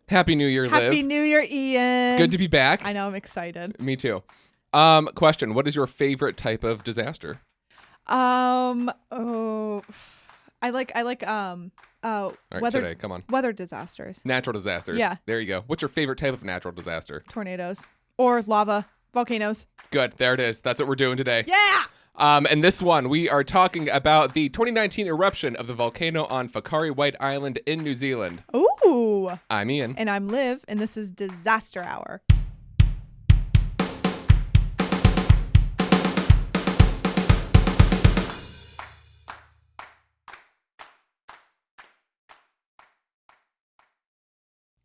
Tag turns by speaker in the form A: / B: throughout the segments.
A: Happy New Year, Liv.
B: Happy New Year, Ian.
A: It's good to be back.
B: I know, I'm excited.
A: Me too. Question, what is your favorite type of disaster?
B: I like
A: All right,
B: weather
A: today, come on.
B: weather disasters.
A: Natural disasters.
B: Yeah.
A: There you go. What's your favorite type of natural disaster?
B: Tornadoes or lava, volcanoes.
A: Good. There it is. That's what we're doing today.
B: Yeah.
A: And this one, we are talking about the 2019 eruption of the volcano on Whakaari White Island in New Zealand.
B: Ooh.
A: I'm Ian.
B: And I'm Liv, and this is Disaster Hour.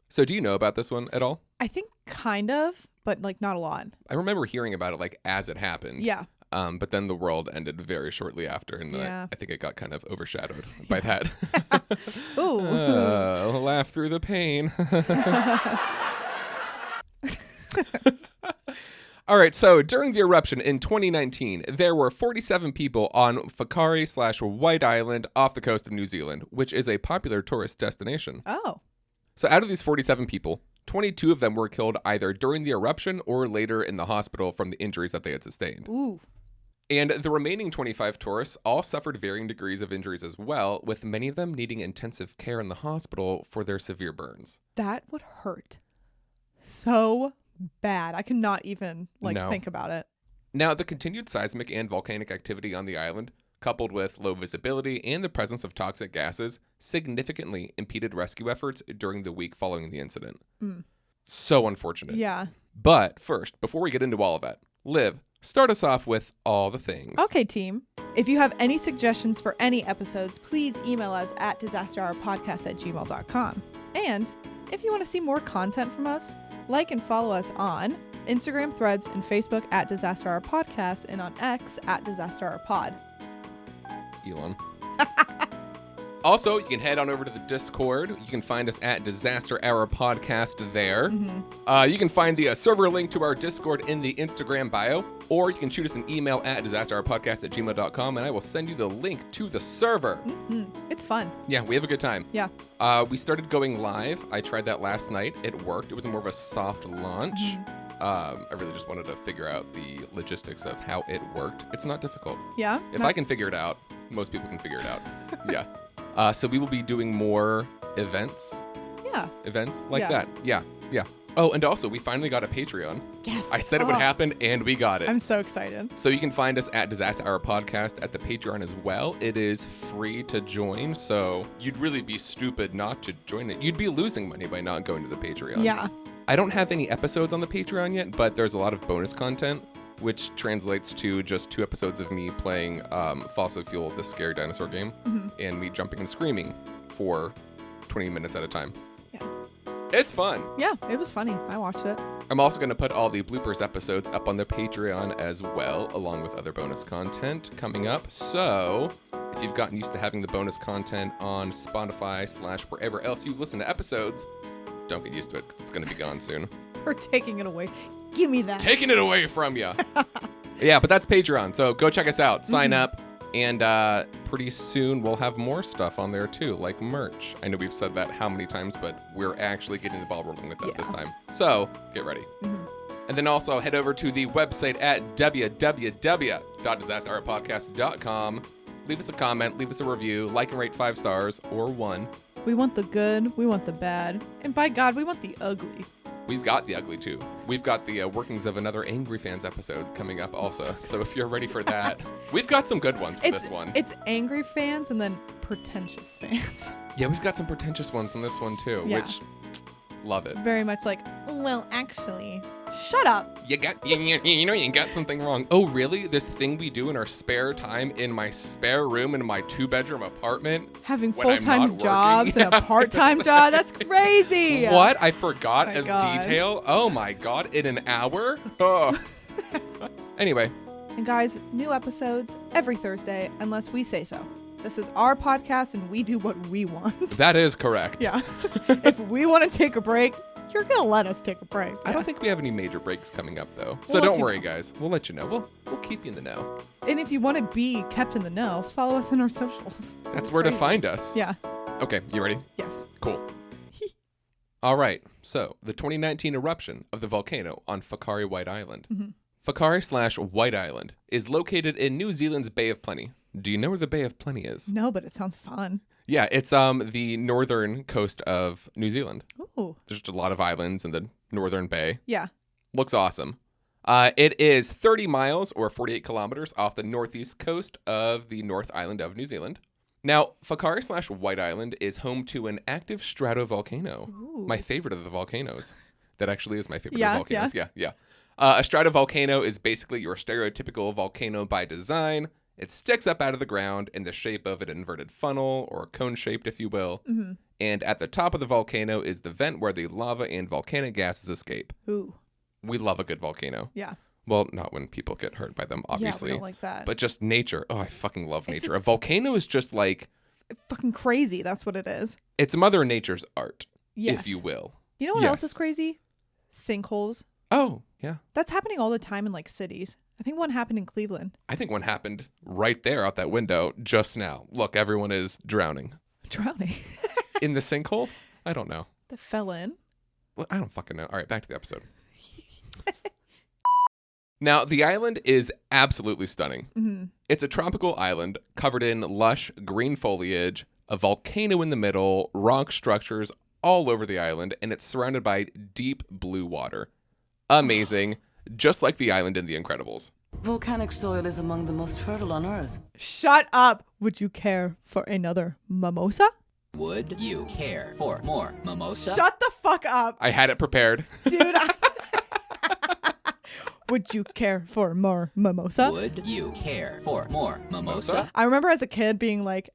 A: So do you know about this one at all?
B: I think kind of, but like not a lot.
A: I remember hearing about it like as it happened.
B: Yeah.
A: But then the world ended very shortly after, and
B: Yeah.
A: I think it got kind of overshadowed by that.
B: Ooh.
A: Laugh through the pain. All right, so during the eruption in 2019, there were 47 people on Whakaari/White Island off the coast of New Zealand, which is a popular tourist destination.
B: Oh.
A: So out of these 47 people, 22 of them were killed either during the eruption or later in the hospital from the injuries that they had sustained.
B: Ooh.
A: And the remaining 25 tourists all suffered varying degrees of injuries as well, with many of them needing intensive care in the hospital for their severe burns.
B: That would hurt so bad. I cannot even think about it.
A: Now, the continued seismic and volcanic activity on the island, coupled with low visibility and the presence of toxic gases, significantly impeded rescue efforts during the week following the incident. So unfortunate.
B: Yeah.
A: But first, before we get into all of that, Liv, start us off with all the things.
B: Okay, team. If you have any suggestions for any episodes, please email us at disasterhourpodcast@gmail.com. And if you want to see more content from us, like and follow us on Instagram, Threads, and Facebook at Disaster Hour Podcast, and on X at Disaster Hour Pod.
A: Elon. Also, you can head on over to the Discord. You can find us at Disaster Hour Podcast there. You can find the server link to our Discord in the Instagram bio, or you can shoot us an email at disasterhourpodcast@gmail.com, and I will send you the link to the server.
B: It's fun.
A: Yeah, we have a good time.
B: Yeah.
A: We started going live. I tried that last night. It worked. It was more of a soft launch. I really just wanted to figure out the logistics of how it worked. It's not difficult.
B: Yeah.
A: If I can figure it out, most people can figure it out. Yeah. So we will be doing more events like that. Yeah. Oh, and also we finally got a Patreon.
B: Yes.
A: I said it would happen, and we got it.
B: I'm so excited.
A: So you can find us at Disaster Hour Podcast at the Patreon as well. It is free to join, so you'd really be stupid not to join it. You'd be losing money by not going to the Patreon.
B: Yeah.
A: I don't have any episodes on the Patreon yet, but there's a lot of bonus content, which translates to just 2 episodes of me playing Fossil Fuel, the scary dinosaur game, and me jumping and screaming for 20 minutes at a time.
B: Yeah.
A: It's fun.
B: Yeah, it was funny. I watched it.
A: I'm also going to put all the bloopers episodes up on the Patreon as well, along with other bonus content coming up. So if you've gotten used to having the bonus content on Spotify/wherever else you listen to episodes, don't get used to it because it's going to be gone soon.
B: We're taking it away. Give me that.
A: Taking it away from you. Yeah, but that's Patreon. So go check us out. Sign up. And pretty soon we'll have more stuff on there too, like merch. I know we've said that how many times, but we're actually getting the ball rolling with that this time. So get ready. And then also head over to the website at www.disasterhourpodcast.com. Leave us a comment, leave us a review, like and rate 5 stars or 1.
B: We want the good, we want the bad, and by God, we want the ugly.
A: We've got the ugly too. We've got the workings of another Angry Fans episode coming up also. So if you're ready for that, we've got some good ones for this one.
B: It's angry fans and then pretentious fans.
A: Yeah, we've got some pretentious ones in this one too, which love it.
B: Very much like, well, actually, shut up.
A: You got something wrong. Oh, really? This thing we do in our spare time in my spare room in my 2-bedroom apartment?
B: Having
A: when I'm
B: full-time
A: not
B: jobs
A: working?
B: and a part-time job? That's crazy.
A: What? I forgot a
B: God.
A: detail? Oh my God, in an hour? Oh. Anyway.
B: And guys, new episodes every Thursday, unless we say so. This is our podcast and we do what we want.
A: That is correct.
B: Yeah. If we want to take a break, you're going to let us take a break.
A: I don't think we have any major breaks coming up, though. So don't worry, guys. We'll let you know. We'll keep you in the know.
B: And if you want to be kept in the know, follow us on our socials.
A: That's where to find us.
B: Yeah.
A: Okay, you ready?
B: Yes.
A: Cool. All right, so the 2019 eruption of the volcano on Whakaari White Island.
B: Mm-hmm.
A: Whakaari/White Island is located in New Zealand's Bay of Plenty. Do you know where the Bay of Plenty is?
B: No, but it sounds fun.
A: Yeah, it's the northern coast of New Zealand.
B: Ooh.
A: There's just a lot of islands in the northern bay.
B: Yeah.
A: Looks awesome. It is 30 miles or 48 kilometers off the northeast coast of the North Island of New Zealand. Now, Whakaari/White Island is home to an active stratovolcano.
B: Ooh.
A: My favorite of the volcanoes. That actually is my favorite
B: Yeah,
A: of volcanoes. Yeah. A stratovolcano is basically your stereotypical volcano by design. It sticks up out of the ground in the shape of an inverted funnel, or cone-shaped, if you will.
B: Mm-hmm.
A: And at the top of the volcano is the vent where the lava and volcanic gases escape.
B: Ooh.
A: We love a good volcano.
B: Yeah.
A: Well, not when people get hurt by them, obviously.
B: Yeah, we don't like that.
A: But just nature. Oh, I fucking love
B: It's
A: nature. A volcano is just like...
B: fucking crazy. That's what it is.
A: It's Mother Nature's art,
B: Yes.
A: if you will.
B: You know what
A: Yes.
B: else is crazy? Sinkholes.
A: Oh, yeah.
B: That's happening all the time in like cities. I think one happened in Cleveland.
A: I think one happened right there out that window just now. Look, everyone is drowning.
B: Drowning.
A: In the sinkhole? I don't know.
B: That fell in.
A: Well, I don't fucking know. All right, back to the episode. Now, the island is absolutely stunning.
B: Mm-hmm.
A: It's a tropical island covered in lush green foliage, a volcano in the middle, rock structures all over the island, and it's surrounded by deep blue water. Amazing. Just like the island in The Incredibles.
C: Volcanic soil is among the most fertile on Earth.
B: Shut up. Would you care for another mimosa?
D: Would you care for more mimosa?
B: Shut the fuck up,
A: I had it prepared.
B: dude. Would you care for more mimosa?
D: Would you care for more mimosa?
B: I remember as a kid being like,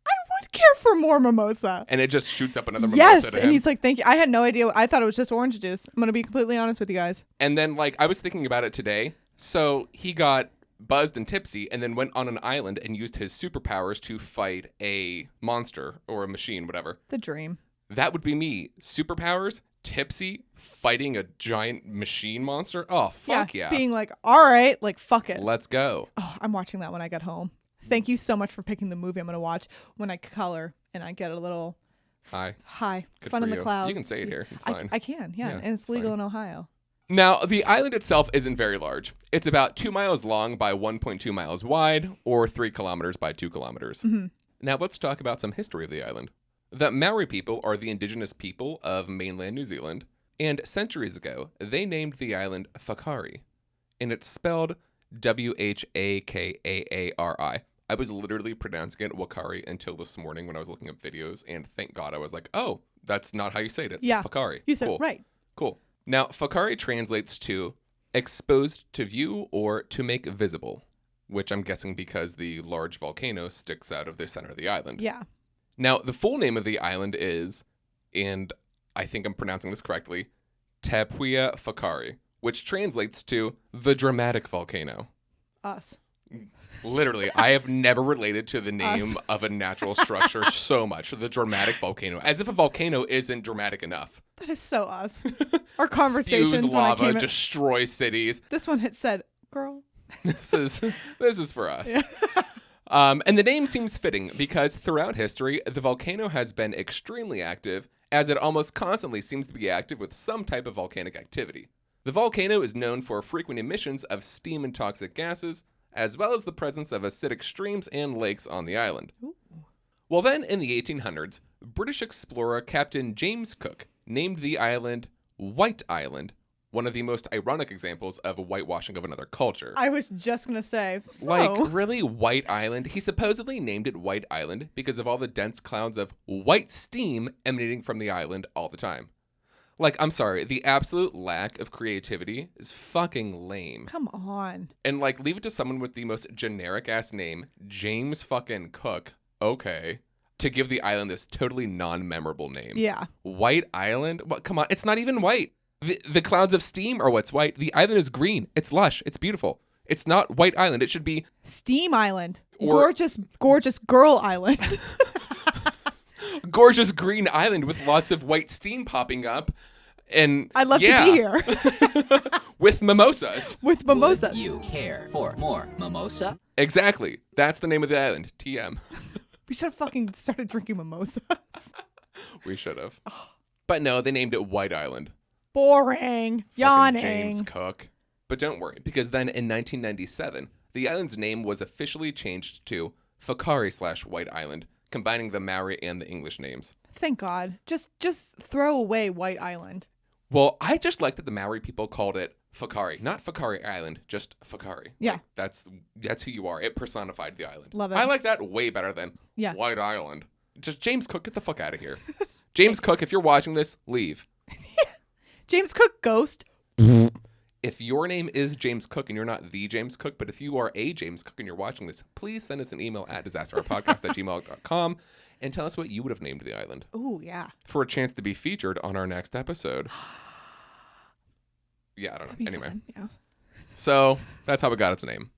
B: I would care for more mimosa.
A: And it just shoots up another mimosa
B: Yes,
A: to
B: and
A: him.
B: he's like, thank you. I had no idea. I thought it was just orange juice. I'm going to be completely honest with you guys.
A: And then, like, I was thinking about it today. So he got buzzed and tipsy and then went on an island and used his superpowers to fight a monster or a machine, whatever.
B: The dream.
A: That would be me. Superpowers, tipsy, fighting a giant machine monster. Oh, fuck yeah.
B: Being like, all right, like, fuck it.
A: Let's go.
B: Oh, I'm watching that when I get home. Thank you so much for picking the movie I'm going to watch when I color and I get a little
A: Hi.
B: Good
A: Good
B: fun
A: for
B: in the
A: you.
B: clouds.
A: You can say it here. It's fine.
B: I can, yeah.
A: Yeah,
B: And it's
A: it's
B: legal
A: fine.
B: in Ohio.
A: Now, the island itself isn't very large. It's about 2 miles long by 1.2 miles wide, or 3 kilometers by 2 kilometers.
B: Mm-hmm.
A: Now, let's talk about some history of the island. The Maori people are the indigenous people of mainland New Zealand, and centuries ago, they named the island Whakaari, and it's spelled Whakaari. I was literally pronouncing it Whakaari until this morning when I was looking up videos, and thank God I was like, oh, that's not how you say it. It's
B: Yeah.
A: Whakaari.
B: You said
A: Cool.
B: it right.
A: Cool. Now, Whakaari translates to exposed to view or to make visible, which I'm guessing because the large volcano sticks out of the center of the island.
B: Yeah.
A: Now, the full name of the island is, and I think I'm pronouncing this correctly, Te Puia Whakaari, which translates to the dramatic volcano.
B: Us.
A: Literally, I have never related to the name
B: Us.
A: of a natural structure so much. The dramatic volcano. As if a volcano isn't dramatic enough.
B: That is so us. Our conversations
A: Spews
B: when I
A: lava,
B: came in.
A: destroy cities.
B: This one had said, girl.
A: This is for us. And the name seems fitting because throughout history, the volcano has been extremely active, as it almost constantly seems to be active with some type of volcanic activity. The volcano is known for frequent emissions of steam and toxic gases, as well as the presence of acidic streams and lakes on the island.
B: Ooh.
A: Well, then in the 1800s, British explorer Captain James Cook named the island White Island, one of the most ironic examples of a whitewashing of another culture.
B: I was just going to say,
A: Like, really, White Island? He supposedly named it White Island because of all the dense clouds of white steam emanating from the island all the time. Like, I'm sorry, the absolute lack of creativity is fucking lame.
B: come on.
A: And, like, leave it to someone with the most generic-ass name, James fucking Cook, okay, to give the island this totally non-memorable name.
B: Yeah.
A: White Island? What? Come on, it's not even white. The clouds of steam are what's white. The island is green. It's lush. It's beautiful. It's not White Island. It should be
B: Steam Island.
A: Or-
B: Gorgeous girl island.
A: gorgeous green island with lots of white steam popping up. And
B: I'd love
A: yeah,
B: to be here
A: with mimosas.
B: with mimosa.
D: Would you care for more mimosa?
A: Exactly. That's the name of the island. TM.
B: We should have fucking started drinking mimosas.
A: We should have. But no, they named it White Island.
B: Boring.
A: Fucking
B: Yawning.
A: James Cook. But don't worry, because then in 1997, the island's name was officially changed to Whakaari/White Island, combining the Maori and the English names.
B: Thank God. Just throw away White Island.
A: Well, I just like that the Maori people called it Whakaari. Not Whakaari Island, just Whakaari.
B: Yeah.
A: Like, that's who you are. It personified the island.
B: Love it.
A: I like that way better than
B: Yeah.
A: White Island. Just James Cook, get the fuck out of here. James Cook, if you're watching this, leave.
B: James Cook ghost.
A: If your name is James Cook and you're not the James Cook, but if you are a James Cook and you're watching this, please send us an email at disasterpodcast@gmail.com and tell us what you would have named the island
B: Oh, yeah.
A: for a chance to be featured on our next episode. Yeah, I don't know.
B: Be
A: Anyway.
B: fun. Yeah.
A: So that's how it got its name.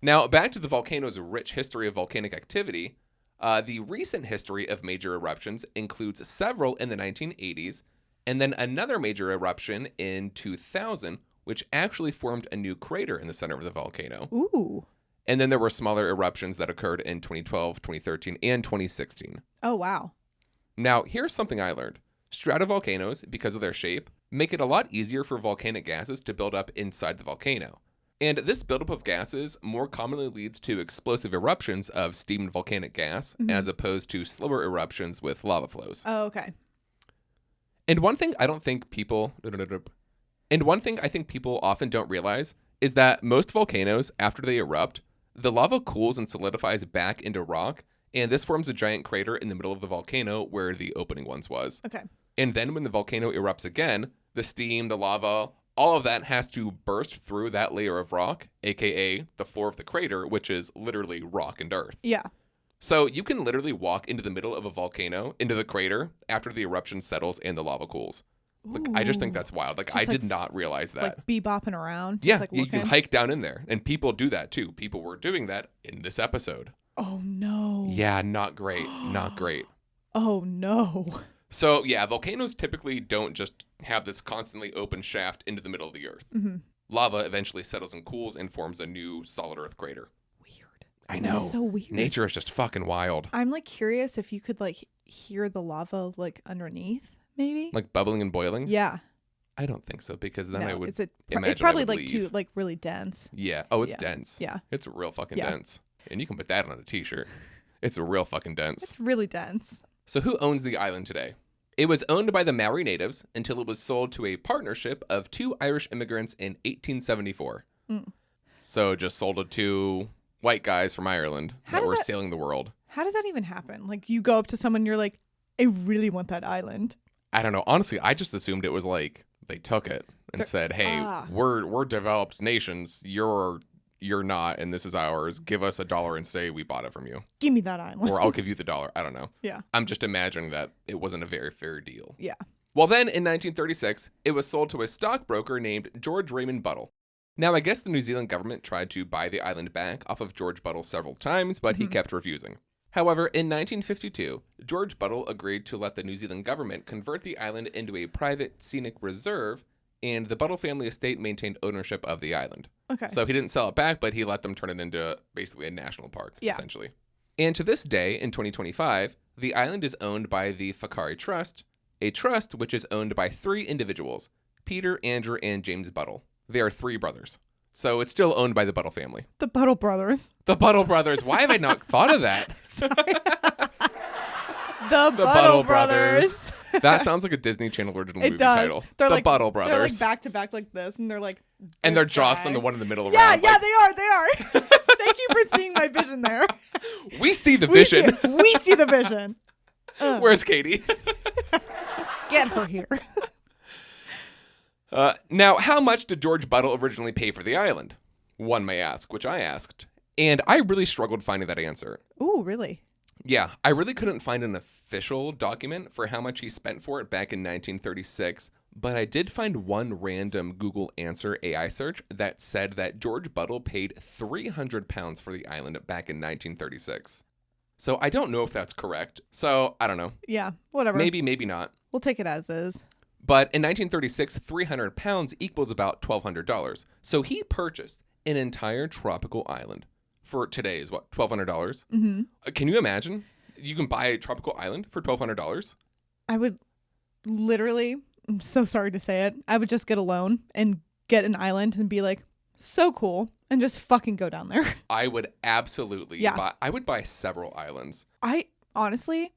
A: Now, back to the volcano's rich history of volcanic activity. The recent history of major eruptions includes several in the 1980s, and then another major eruption in 2000, which actually formed a new crater in the center of the volcano.
B: Ooh.
A: And then there were smaller eruptions that occurred in 2012, 2013, and 2016.
B: Oh, wow.
A: Now, here's something I learned. Stratovolcanoes, because of their shape, make it a lot easier for volcanic gases to build up inside the volcano. And this buildup of gases more commonly leads to explosive eruptions of steam and volcanic gas, as opposed to slower eruptions with lava flows.
B: Oh, okay.
A: And one thing I think people often don't realize is that most volcanoes, after they erupt, the lava cools and solidifies back into rock, and this forms a giant crater in the middle of the volcano where the opening once was.
B: Okay.
A: And then when the volcano erupts again, the steam, the lava, all of that has to burst through that layer of rock, aka the floor of the crater, which is literally rock and earth.
B: Yeah.
A: So you can literally walk into the middle of a volcano, into the crater, after the eruption settles and the lava cools. Like, I just think that's wild. Like,
B: Just
A: I
B: like
A: did not realize that.
B: Like bebopping around.
A: Yeah,
B: Just like
A: you
B: looking.
A: hike down in there. And people do that too. People were doing that in this episode.
B: Oh, no.
A: Yeah, not great. Not great.
B: Oh, no.
A: So, yeah, volcanoes typically don't just have this constantly open shaft into the middle of the earth.
B: Mm-hmm.
A: Lava eventually settles and cools and forms a new solid earth crater.
B: Weird.
A: I know.
B: That's so weird.
A: Nature is just fucking wild.
B: I'm like curious if you could like hear the lava like underneath, maybe.
A: Like bubbling and boiling?
B: Yeah.
A: I don't think so, because then I would
B: it's
A: imagine
B: it's probably
A: I would
B: like
A: leave.
B: too like really dense.
A: Yeah. Oh, it's
B: Yeah.
A: dense.
B: Yeah.
A: It's real fucking
B: Yeah.
A: dense. And you can put that on a t-shirt. It's real fucking dense.
B: It's really dense.
A: So who owns the island today? It was owned by the Maori natives until it was sold to a partnership of 2 Irish immigrants in 1874. So just sold it to white guys from Ireland that were sailing the world.
B: How does that even happen? Like you go up to someone and you're like, I really want that island.
A: I don't know. Honestly, I just assumed it was like they took it and said, "Hey, we're developed nations. You're not, and this is ours. Give us $1 and say we bought it from you,
B: Give me that island.
A: or I'll give you the $1." I don't know.
B: Yeah.
A: I'm just imagining that it wasn't a very fair deal.
B: Yeah.
A: Well, then in 1936, it was sold to a stockbroker named George Raymond Buttle. Now, I guess the New Zealand government tried to buy the island back off of George Buttle several times, but he kept refusing. However, in 1952, George Buttle agreed to let the New Zealand government convert the island into a private scenic reserve, and the Buttle family estate maintained ownership of the island.
B: Okay.
A: So he didn't sell it back, but he let them turn it into basically a national park,
B: Yeah.
A: essentially. And to this day, in 2025, the island is owned by the Whakaari Trust, a trust which is owned by 3 individuals, Peter, Andrew, and James Buttle. They are 3 brothers. So it's still owned by the Buttle family.
B: The Buttle brothers.
A: The Buttle brothers. Why have I not thought of that?
B: The Buttle brothers.
A: That sounds like a Disney Channel original
B: It
A: movie
B: does.
A: title.
B: They're
A: The
B: like
A: Buttle
B: They're
A: brothers.
B: like back to back like this, and they're like.
A: And they're
B: this
A: jostling
B: guy.
A: the one in the middle
B: Yeah,
A: around.
B: yeah,
A: like,
B: they are. They are. Thank you for seeing my vision there.
A: we see the vision.
B: We see the vision.
A: Where's Katie?
B: Get her here.
A: Now, how much did George Buttle originally pay for the island? One may ask, which I asked. And I really struggled finding that answer.
B: Ooh, really?
A: Yeah, I really couldn't find an official document for how much he spent for it back in 1936, but I did find one random Google Answer AI search that said that George Buttle paid £300 for the island back in 1936. So I don't know if that's correct. So I don't know.
B: Yeah, whatever.
A: Maybe, maybe not.
B: We'll take it as is.
A: But in 1936, £300 equals about $1,200. So he purchased an entire tropical island for today is what, $1,200?
B: Mm-hmm.
A: Can you imagine? You can buy a tropical island for $1,200?
B: I would literally, I'm so sorry to say it, I would just get a loan and get an island and be like, so cool, and just fucking go down there.
A: I would absolutely buy. I would buy several islands.
B: I honestly,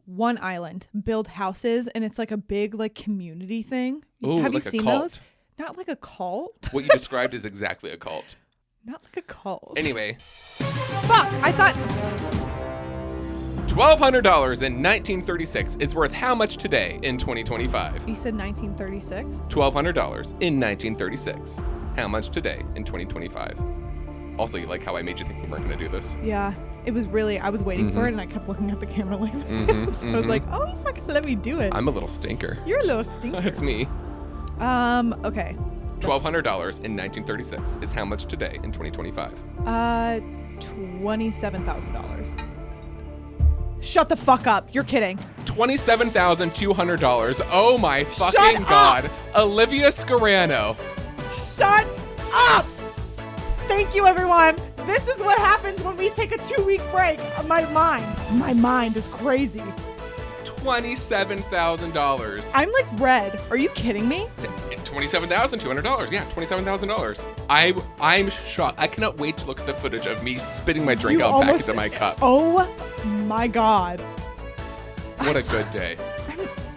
B: one island, build houses, and it's like a big like community thing.
A: Ooh,
B: have
A: like
B: you
A: a
B: seen
A: cult.
B: those? Not like a cult.
A: What you described is exactly a cult.
B: Not like a cult.
A: Anyway,
B: Fuck! I thought
A: $1,200 in 1936 is worth how much today in 2025?
B: you said 1936.
A: $1,200 in 1936. How much today in 2025? Also, you like how I made you think we weren't going to do this?
B: Yeah, it was really. I was waiting for it, and I kept looking at the camera like this. I was like, oh, he's not gonna let me do it.
A: I'm a little stinker.
B: You're a little stinker.
A: That's me.
B: Okay.
A: $1,200 in 1936 is how much today in 2025?
B: $27,000. Shut the fuck up. You're kidding.
A: $27,200. Oh my fucking
B: Shut
A: God. Olivia Scarano.
B: Shut up! Thank you, everyone. This is what happens when we take a 2-week break. My mind is crazy.
A: $27,000.
B: I'm like red. Are you kidding me?
A: $27,200. Yeah, $27,000. I'm shocked. I cannot wait to look at the footage of me spitting my drink out back into my cup.
B: Oh my God.
A: What a good day.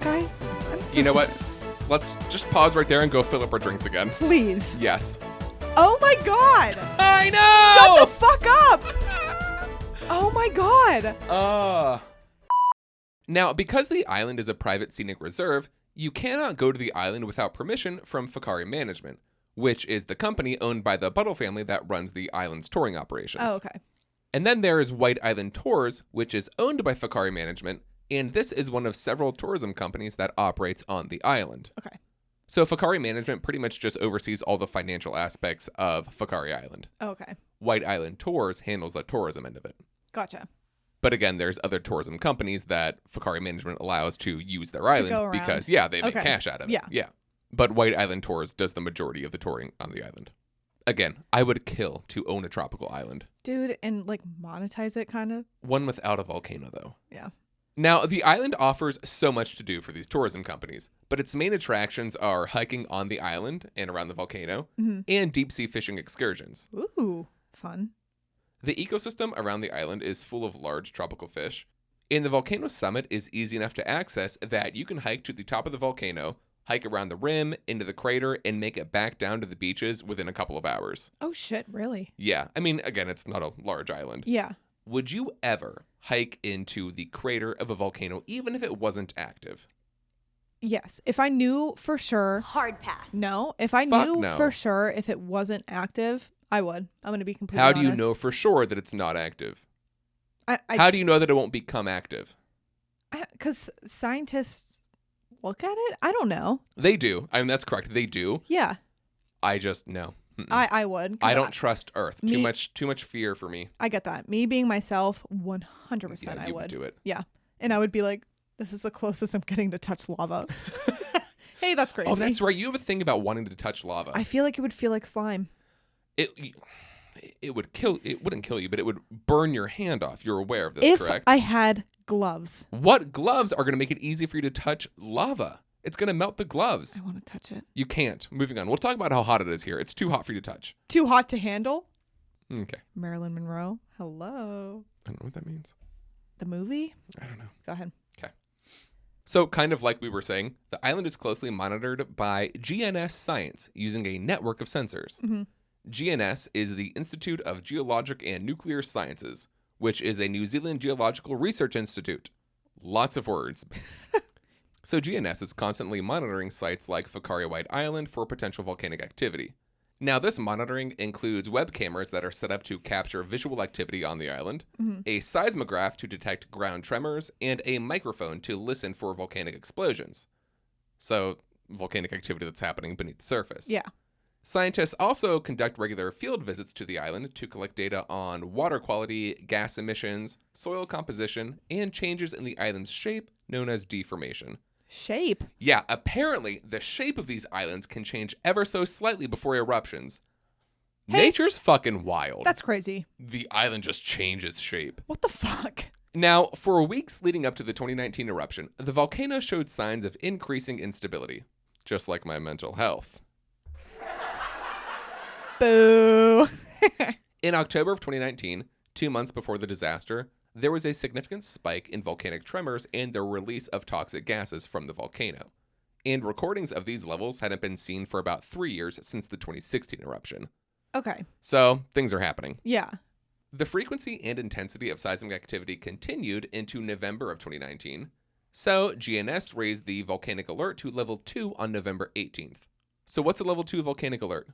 B: Guys, I'm so
A: You know
B: sorry.
A: what? Let's just pause right there and go fill up our drinks again.
B: Please.
A: Yes.
B: Oh my God.
A: I know!
B: Shut the fuck up. Oh my God.
A: Now, because the island is a private scenic reserve, you cannot go to the island without permission from Whakaari Management, which is the company owned by the Buttle family that runs the island's touring operations.
B: Oh, okay.
A: And then there is White Island Tours, which is owned by Whakaari Management, and this is one of several tourism companies that operates on the island.
B: Okay.
A: So Whakaari Management pretty much just oversees all the financial aspects of Whakaari Island.
B: Okay.
A: White Island Tours handles the tourism end of it.
B: Gotcha.
A: But again, there's other tourism companies that Whakaari Management allows to use their island
B: go around.
A: because, they make
B: Okay.
A: cash out of it.
B: Yeah.
A: Yeah. But White Island Tours does the majority of the touring on the island. Again, I would kill to own a tropical island.
B: Dude, and like monetize it kind of.
A: One without a volcano, though.
B: Yeah.
A: Now, the island offers so much to do for these tourism companies, but its main attractions are hiking on the island and around the volcano and deep-sea fishing excursions.
B: Ooh, fun.
A: The ecosystem around the island is full of large tropical fish, and the volcano summit is easy enough to access that you can hike to the top of the volcano, hike around the rim, into the crater, and make it back down to the beaches within a couple of hours.
B: Oh shit, really?
A: Yeah, I mean, again, it's not a large island.
B: Yeah.
A: Would you ever hike into the crater of a volcano, even if it wasn't active?
B: Yes. If I knew for sure.
E: Hard pass.
B: No. If I
A: Fuck
B: knew
A: no.
B: for sure if it wasn't active, I would. I'm going to be completely
A: How
B: honest.
A: do you know for sure that it's not active?
B: How
A: do you know that it won't become active?
B: Because scientists look at it? I don't know.
A: They do. I mean, that's correct. They do.
B: Yeah.
A: I just, no.
B: I would. 'Cause
A: I don't trust Earth.
B: me-
A: Too much fear for me.
B: I get that. Me being myself, 100%
A: Yeah,
B: I
A: you
B: would.
A: would do it.
B: Yeah. And I would be like, this is the closest I'm getting to touch lava. Hey, that's crazy.
A: Oh, that's right. You have a thing about wanting to touch lava.
B: I feel like it would feel like slime.
A: It would kill. It wouldn't kill you, but it would burn your hand off. You're aware of this,
B: If
A: correct?
B: I had gloves.
A: What gloves are going to make it easy for you to touch lava? It's going to melt the gloves.
B: I want to touch it.
A: You can't. Moving on. We'll talk about how hot it is here. It's too hot for you to touch.
B: Too hot to handle?
A: Okay.
B: Marilyn Monroe. Hello.
A: I don't know what that means.
B: The movie?
A: I don't know.
B: Go ahead.
A: Okay. So, kind of like we were saying, the island is closely monitored by GNS Science using a network of sensors.
B: Mm-hmm.
A: GNS is the Institute of Geologic and Nuclear Sciences, which is a New Zealand Geological Research Institute. Lots of words. So GNS is constantly monitoring sites like Whakaari White Island for potential volcanic activity. Now, this monitoring includes web cameras that are set up to capture visual activity on the island, a seismograph to detect ground tremors, and a microphone to listen for volcanic explosions. So, volcanic activity that's happening beneath the surface.
B: Yeah.
A: Scientists also conduct regular field visits to the island to collect data on water quality, gas emissions, soil composition, and changes in the island's shape, known as deformation.
B: Shape?
A: Yeah, apparently the shape of these islands can change ever so slightly before eruptions.
B: Hey.
A: Nature's fucking wild.
B: That's crazy.
A: The island just changes shape.
B: What the fuck?
A: Now, for weeks leading up to the 2019 eruption, the volcano showed signs of increasing instability, just like my mental health.
B: Boo.
A: In October of 2019, 2 months before the disaster, there was a significant spike in volcanic tremors and the release of toxic gases from the volcano. And recordings of these levels hadn't been seen for about 3 years since the 2016 eruption.
B: Okay.
A: So, things are happening.
B: Yeah.
A: The frequency and intensity of seismic activity continued into November of 2019, so GNS raised the volcanic alert to level 2 on November 18th. So what's a level 2 volcanic alert?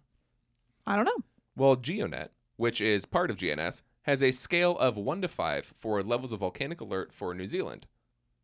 B: I don't know.
A: Well, GeoNet, which is part of GNS, has a scale of 1 to 5 for levels of volcanic alert for New Zealand.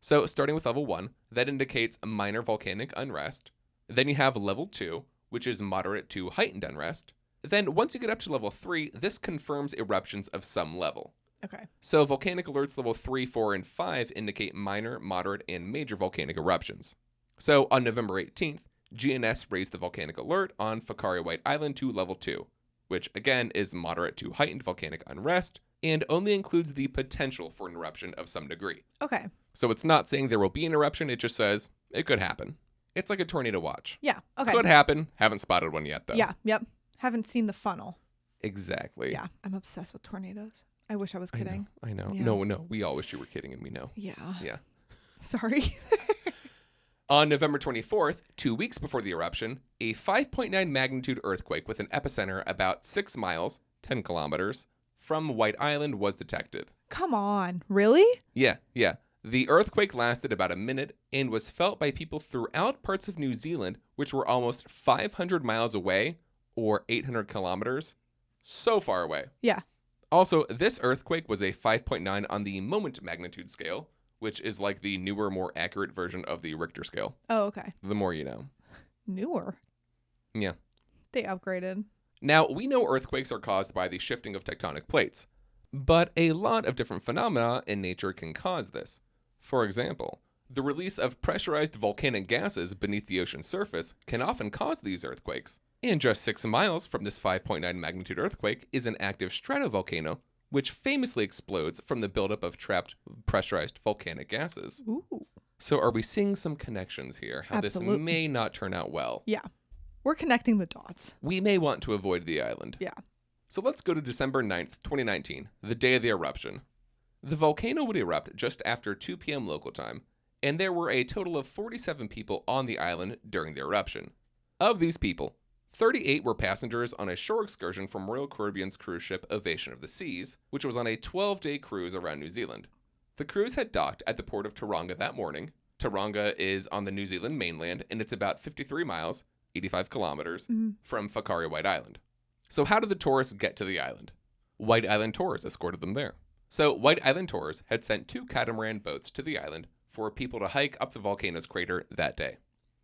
A: So starting with level 1, that indicates minor volcanic unrest. Then you have level 2, which is moderate to heightened unrest. Then once you get up to level 3, this confirms eruptions of some level.
B: Okay.
A: So volcanic alerts level 3, 4, and 5 indicate minor, moderate, and major volcanic eruptions. So on November 18th, GNS raised the volcanic alert on Whakaari White Island to level 2, which again is moderate to heightened volcanic unrest and only includes the potential for an eruption of some degree.
B: Okay.
A: So it's not saying there will be an eruption, it just says it could happen. It's like a tornado watch.
B: Yeah. Okay.
A: Could happen. Haven't spotted one yet, though.
B: Yeah. Yep. Haven't seen the funnel.
A: Exactly.
B: Yeah. I'm obsessed with tornadoes. I wish I was kidding.
A: I know.
B: Yeah.
A: No. We all wish you were kidding, and we know.
B: Yeah.
A: Yeah.
B: Sorry.
A: On November 24th, 2 weeks before the eruption, a 5.9 magnitude earthquake with an epicenter about 6 miles, 10 kilometers, from White Island was detected.
B: Come on. Really?
A: Yeah. The earthquake lasted about a minute and was felt by people throughout parts of New Zealand, which were almost 500 miles away, or 800 kilometers. So far away.
B: Yeah.
A: Also, this earthquake was a 5.9 on the moment magnitude scale, which is like the newer, more accurate version of the Richter scale.
B: Oh, okay.
A: The more you know.
B: Newer.
A: Yeah.
B: They upgraded.
A: Now, we know earthquakes are caused by the shifting of tectonic plates, but a lot of different phenomena in nature can cause this. For example, the release of pressurized volcanic gases beneath the ocean surface can often cause these earthquakes. And just 6 miles from this 5.9 magnitude earthquake is an active stratovolcano, which famously explodes from the buildup of trapped pressurized volcanic gases.
B: Ooh.
A: So are we seeing some connections here? How
B: Absolutely.
A: this may not turn out well.
B: Yeah. We're connecting the dots.
A: We may want to avoid the island.
B: Yeah.
A: So let's go to December 9th, 2019, the day of the eruption. The volcano would erupt just after 2 p.m. local time, and there were a total of 47 people on the island during the eruption. Of these people, 38 were passengers on a shore excursion from Royal Caribbean's cruise ship Ovation of the Seas, which was on a 12-day cruise around New Zealand. The cruise had docked at the port of Tauranga that morning. Tauranga is on the New Zealand mainland, and it's about 53 miles, 85 kilometers, from Whakaari White Island. So how did the tourists get to the island? White Island Tours escorted them there. So White Island Tours had sent 2 catamaran boats to the island for people to hike up the volcano's crater that day.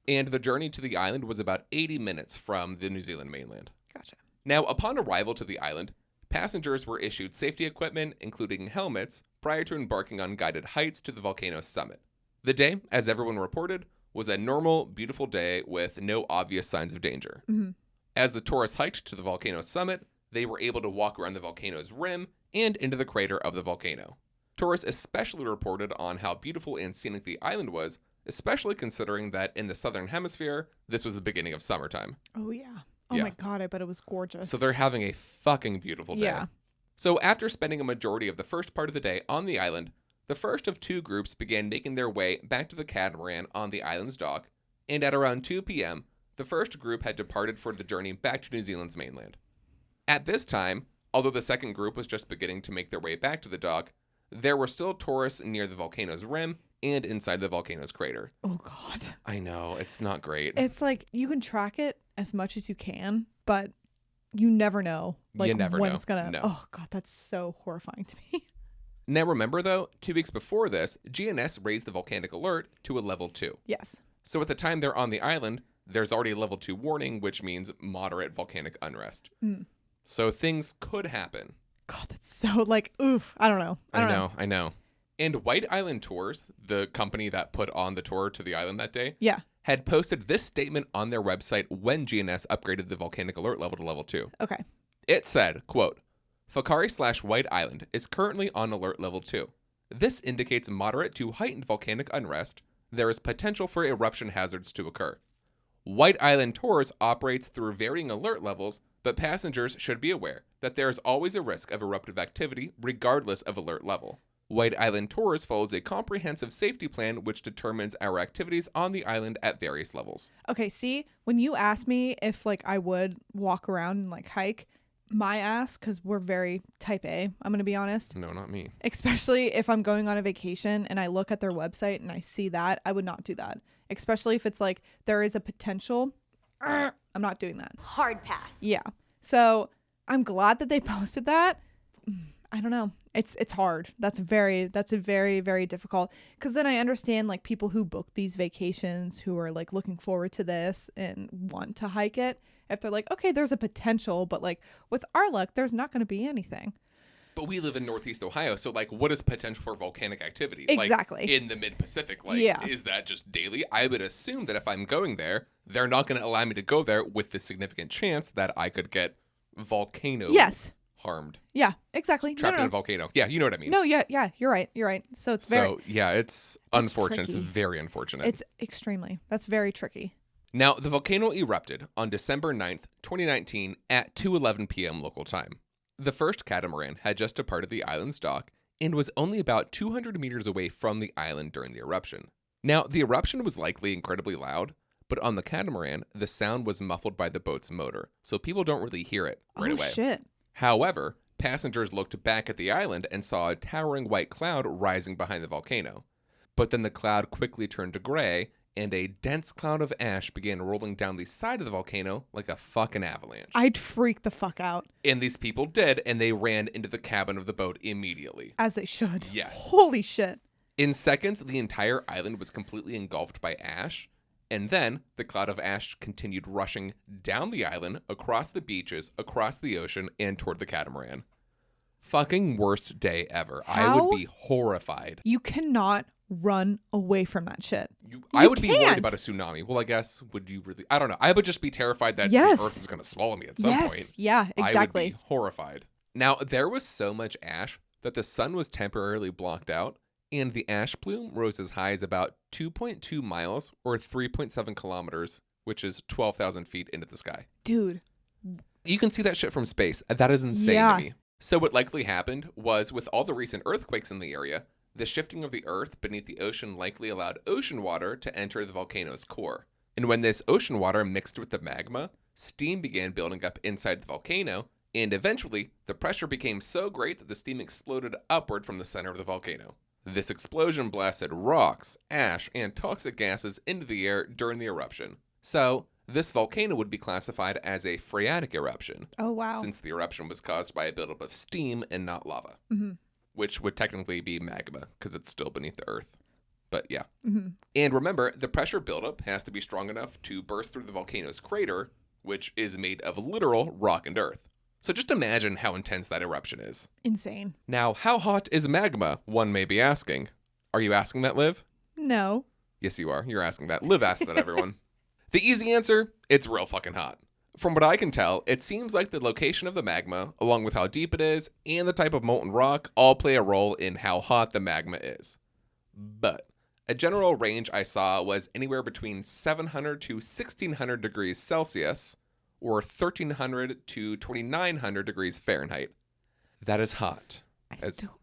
A: And the journey to the island was about 80 minutes from the New Zealand mainland.
B: Gotcha.
A: Now, upon arrival to the island, passengers were issued safety equipment, including helmets, prior to embarking on guided hikes to the volcano's summit. The day, as everyone reported, was a normal, beautiful day with no obvious signs of danger.
B: Mm-hmm.
A: As the tourists hiked to the volcano's summit, they were able to walk around the volcano's rim and into the crater of the volcano. Tourists especially reported on how beautiful and scenic the island was, especially considering that in the southern hemisphere, this was the beginning of summertime.
B: Oh, yeah. Oh,
A: Yeah.
B: my God. I bet it was gorgeous.
A: So they're having a fucking beautiful day.
B: Yeah.
A: So after spending a majority of the first part of the day on the island, the first of 2 groups began making their way back to the catamaran on the island's dock, and at around 2 p.m., the first group had departed for the journey back to New Zealand's mainland. At this time, although the second group was just beginning to make their way back to the dock, there were still tourists near the volcano's rim and inside the volcano's crater.
B: Oh, God.
A: I know, it's not great.
B: It's like you can track it as much as you can, but you never know. Like
A: You never
B: when
A: know.
B: it's gonna.
A: No.
B: Oh, God, that's so horrifying to me.
A: Now remember though, 2 weeks before this, GNS raised the volcanic alert to a level 2.
B: Yes.
A: So at the time they're on the island, there's already a level 2 warning, which means moderate volcanic unrest. So things could happen.
B: God, that's so like, oof. I don't know.
A: I know. And White Island Tours, the company that put on the tour to the island that day,
B: Yeah.
A: had posted this statement on their website when GNS upgraded the volcanic alert level to level 2.
B: Okay.
A: It said, quote, Whakaari/White Island is currently on alert level 2. This indicates moderate to heightened volcanic unrest. There is potential for eruption hazards to occur. White Island Tours operates through varying alert levels, but passengers should be aware that there is always a risk of eruptive activity regardless of alert level. White Island Tours follows a comprehensive safety plan which determines our activities on the island at various levels.
B: Okay, see, when you asked me if like I would walk around and like hike, my ass, because we're very type A, I'm going to be honest.
A: No, not me.
B: Especially if I'm going on a vacation and I look at their website and I see that, I would not do that. Especially if it's like there is a potential. I'm not doing that.
E: Hard pass.
B: Yeah. So I'm glad that they posted that. I don't know. It's hard. That's a very, very difficult. Because then I understand like people who book these vacations who are like looking forward to this and want to hike it. If they're like, okay, there's a potential, but like with our luck, there's not going to be anything.
A: But we live in Northeast Ohio, so like what is potential for volcanic activity?
B: Exactly.
A: Like, in the mid-Pacific, like
B: Yeah.
A: Is that just daily? I would assume that if I'm going there, they're not going to allow me to go there with the significant chance that I could get volcano harmed.
B: Yeah, exactly.
A: Trapped in a volcano. Yeah, you know what I mean.
B: No, yeah, you're right. So it's very
A: So yeah, it's unfortunate.
B: tricky.
A: It's very unfortunate.
B: It's extremely. That's very tricky.
A: Now, the volcano erupted on December 9th, 2019 at 2:11 p.m. local time. The first catamaran had just departed the island's dock and was only about 200 meters away from the island during the eruption. Now, the eruption was likely incredibly loud, but on the catamaran, the sound was muffled by the boat's motor, so people don't really hear it right away.
B: Oh, shit.
A: However, passengers looked back at the island and saw a towering white cloud rising behind the volcano. But then the cloud quickly turned to gray, and a dense cloud of ash began rolling down the side of the volcano like a fucking avalanche.
B: I'd freak the fuck out.
A: And these people did, and they ran into the cabin of the boat immediately.
B: As they should.
A: Yes.
B: Holy shit.
A: In seconds, the entire island was completely engulfed by ash, and then the cloud of ash continued rushing down the island, across the beaches, across the ocean, and toward the catamaran. Fucking worst day ever. I would be horrified.
B: You cannot run away from that shit.
A: I would be worried
B: can't.
A: about a tsunami. Well, I guess, would you really? I don't know. I would just be terrified that
B: Yes.
A: the earth is going to swallow me at some
B: Yes.
A: point.
B: Yeah, exactly.
A: I would be horrified. Now, there was so much ash that the sun was temporarily blocked out, and the ash plume rose as high as about 2.2 miles or 3.7 kilometers, which is 12,000 feet into the sky.
B: Dude.
A: You can see that shit from space. That is insane
B: Yeah.
A: to me. So what likely happened was, with all the recent earthquakes in the area, the shifting of the earth beneath the ocean likely allowed ocean water to enter the volcano's core. And when this ocean water mixed with the magma, steam began building up inside the volcano, and eventually the pressure became so great that the steam exploded upward from the center of the volcano. This explosion blasted rocks, ash, and toxic gases into the air during the eruption. So, this volcano would be classified as a phreatic eruption.
B: Oh, wow.
A: Since the eruption was caused by a buildup of steam and not lava.
B: Mm-hmm.
A: Which would technically be magma because it's still beneath the earth. But yeah.
B: Mm-hmm.
A: And remember, the pressure buildup has to be strong enough to burst through the volcano's crater, which is made of literal rock and earth. So just imagine how intense that eruption is.
B: Insane.
A: Now, how hot is magma? One may be asking. Are you asking that, Liv?
B: No.
A: Yes, you are. You're asking that. Liv asked that, everyone. The easy answer, it's real fucking hot. From what I can tell, it seems like the location of the magma, along with how deep it is, and the type of molten rock, all play a role in how hot the magma is. But a general range I saw was anywhere between 700 to 1600 degrees Celsius, or 1300 to 2900 degrees Fahrenheit. That is hot.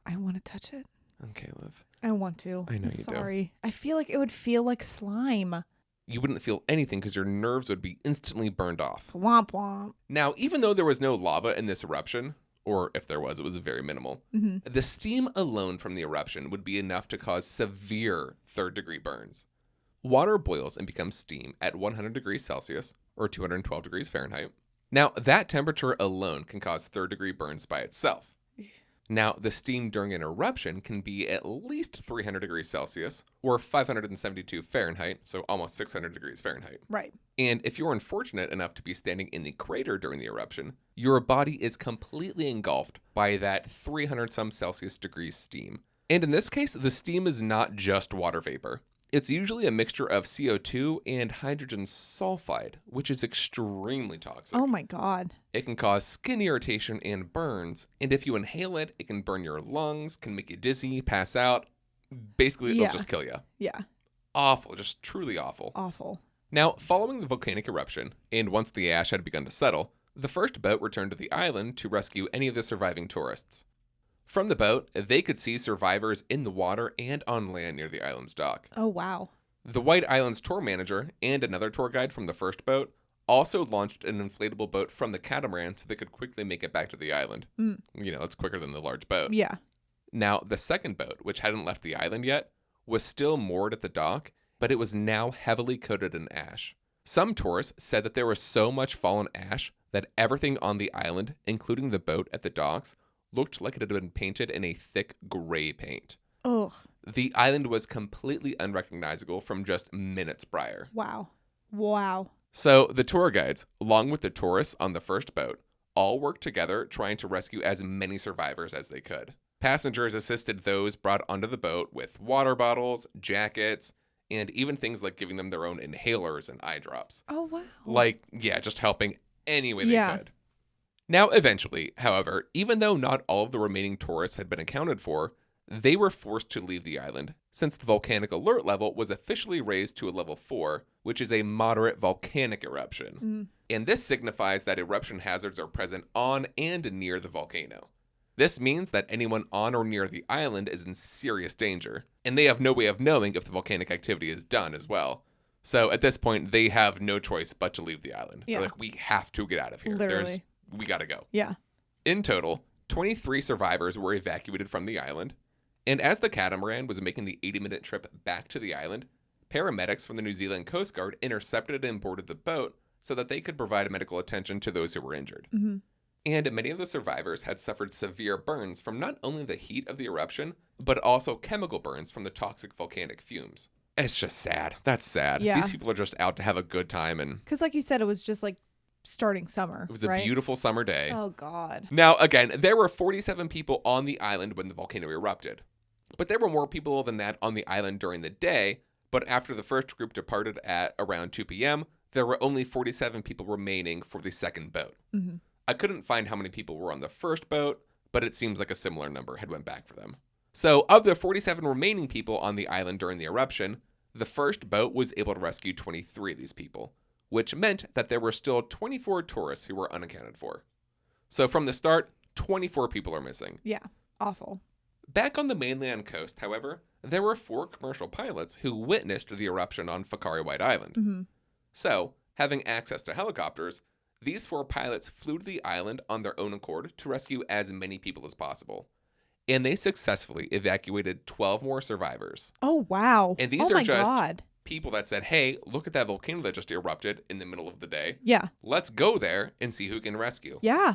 B: I want to touch it.
A: Okay, Liv.
B: I want to.
A: I know you do.
B: Sorry. I feel like it would feel like slime.
A: You wouldn't feel anything because your nerves would be instantly burned off.
B: Womp womp.
A: Now, even though there was no lava in this eruption, or if there was, it was very minimal, the steam alone from the eruption would be enough to cause severe third-degree burns. Water boils and becomes steam at 100 degrees Celsius, or 212 degrees Fahrenheit. Now, that temperature alone can cause third-degree burns by itself. Now, the steam during an eruption can be at least 300 degrees Celsius, or 572 Fahrenheit, so almost 600 degrees Fahrenheit.
B: Right.
A: And if you're unfortunate enough to be standing in the crater during the eruption, your body is completely engulfed by that 300 some Celsius degrees steam. And in this case, the steam is not just water vapor. It's usually a mixture of CO2 and hydrogen sulfide, which is extremely toxic.
B: Oh my God.
A: It can cause skin irritation and burns, and if you inhale it, it can burn your lungs, can make you dizzy, pass out. Basically, it'll just kill you.
B: Yeah.
A: Awful, just truly awful.
B: Awful.
A: Now, following the volcanic eruption, and once the ash had begun to settle, the first boat returned to the island to rescue any of the surviving tourists. From the boat, they could see survivors in the water and on land near the island's dock.
B: Oh, wow.
A: The White Island's tour manager and another tour guide from the first boat also launched an inflatable boat from the catamaran so they could quickly make it back to the island.
B: Mm.
A: You know, it's quicker than the large boat.
B: Yeah.
A: Now, the second boat, which hadn't left the island yet, was still moored at the dock, but it was now heavily coated in ash. Some tourists said that there was so much fallen ash that everything on the island, including the boat at the docks, looked like it had been painted in a thick gray paint.
B: Ugh.
A: The island was completely unrecognizable from just minutes prior.
B: Wow. Wow.
A: So the tour guides, along with the tourists on the first boat, all worked together trying to rescue as many survivors as they could. Passengers assisted those brought onto the boat with water bottles, jackets, and even things like giving them their own inhalers and eye drops.
B: Oh, wow.
A: Like, yeah, just helping any way they could. Now, eventually, however, even though not all of the remaining tourists had been accounted for, they were forced to leave the island, since the volcanic alert level was officially raised to a level 4, which is a moderate volcanic eruption. And this signifies that eruption hazards are present on and near the volcano. This means that anyone on or near the island is in serious danger, and they have no way of knowing if the volcanic activity is done as well. So at this point, they have no choice but to leave the island.
B: Yeah.
A: They're like, we have to get out of here.
B: Literally.
A: We gotta go.
B: Yeah.
A: In total, 23 survivors were evacuated from the island, and as the catamaran was making the 80-minute trip back to the island, paramedics from the New Zealand Coast Guard intercepted and boarded the boat so that they could provide medical attention to those who were injured.
B: Mm-hmm.
A: And many of the survivors had suffered severe burns from not only the heat of the eruption, but also chemical burns from the toxic volcanic fumes. It's just sad. That's sad.
B: Yeah.
A: These people are just out to have a good time, and
B: Because like you said, it was just like starting summer.
A: it was a
B: right?
A: beautiful summer day.
B: Oh, God.
A: Now, again, there were 47 people on the island when the volcano erupted. But there were more people than that on the island during the day, but after the first group departed at around 2 p.m., there were only 47 people remaining for the second boat.
B: Mm-hmm.
A: I couldn't find how many people were on the first boat, but it seems like a similar number had went back for them. So, of the 47 remaining people on the island during the eruption, the first boat was able to rescue 23 of these people, which meant that there were still 24 tourists who were unaccounted for. So from the start, 24 people are missing.
B: Yeah. Awful.
A: Back on the mainland coast, however, there were 4 commercial pilots who witnessed the eruption on Whakaari White Island.
B: Mm-hmm.
A: So, having access to helicopters, these 4 pilots flew to the island on their own accord to rescue as many people as possible. And they successfully evacuated 12 more survivors.
B: Oh, wow.
A: And these
B: oh
A: are
B: my
A: just
B: God.
A: people that said, hey, look at that volcano that just erupted in the middle of the day.
B: Yeah.
A: Let's go there and see who can rescue.
B: Yeah.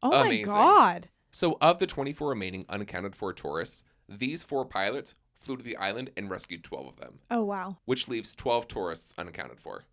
B: Oh,
A: Amazing.
B: my God.
A: So of the 24 remaining unaccounted for tourists, these 4 pilots flew to the island and rescued 12 of them,
B: Oh, wow.
A: which leaves 12 tourists unaccounted for.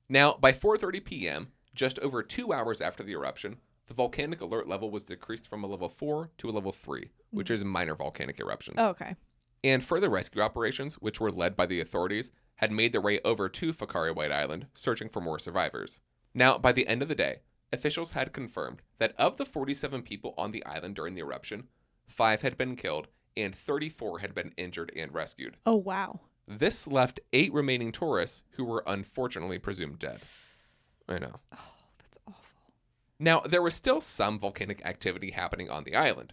A: Now, by 4:30 p.m., just over 2 hours after the eruption, the volcanic alert level was decreased from a level 4 to a level 3, which is minor volcanic eruptions.
B: Oh, okay.
A: And further rescue operations, which were led by the authorities, had made their way over to Whakaari White Island, searching for more survivors. Now, by the end of the day, officials had confirmed that of the 47 people on the island during the eruption, 5 had been killed and 34 had been injured and rescued.
B: Oh, wow.
A: This left 8 remaining tourists who were unfortunately presumed dead. I know.
B: Oh, that's awful.
A: Now, there was still some volcanic activity happening on the island.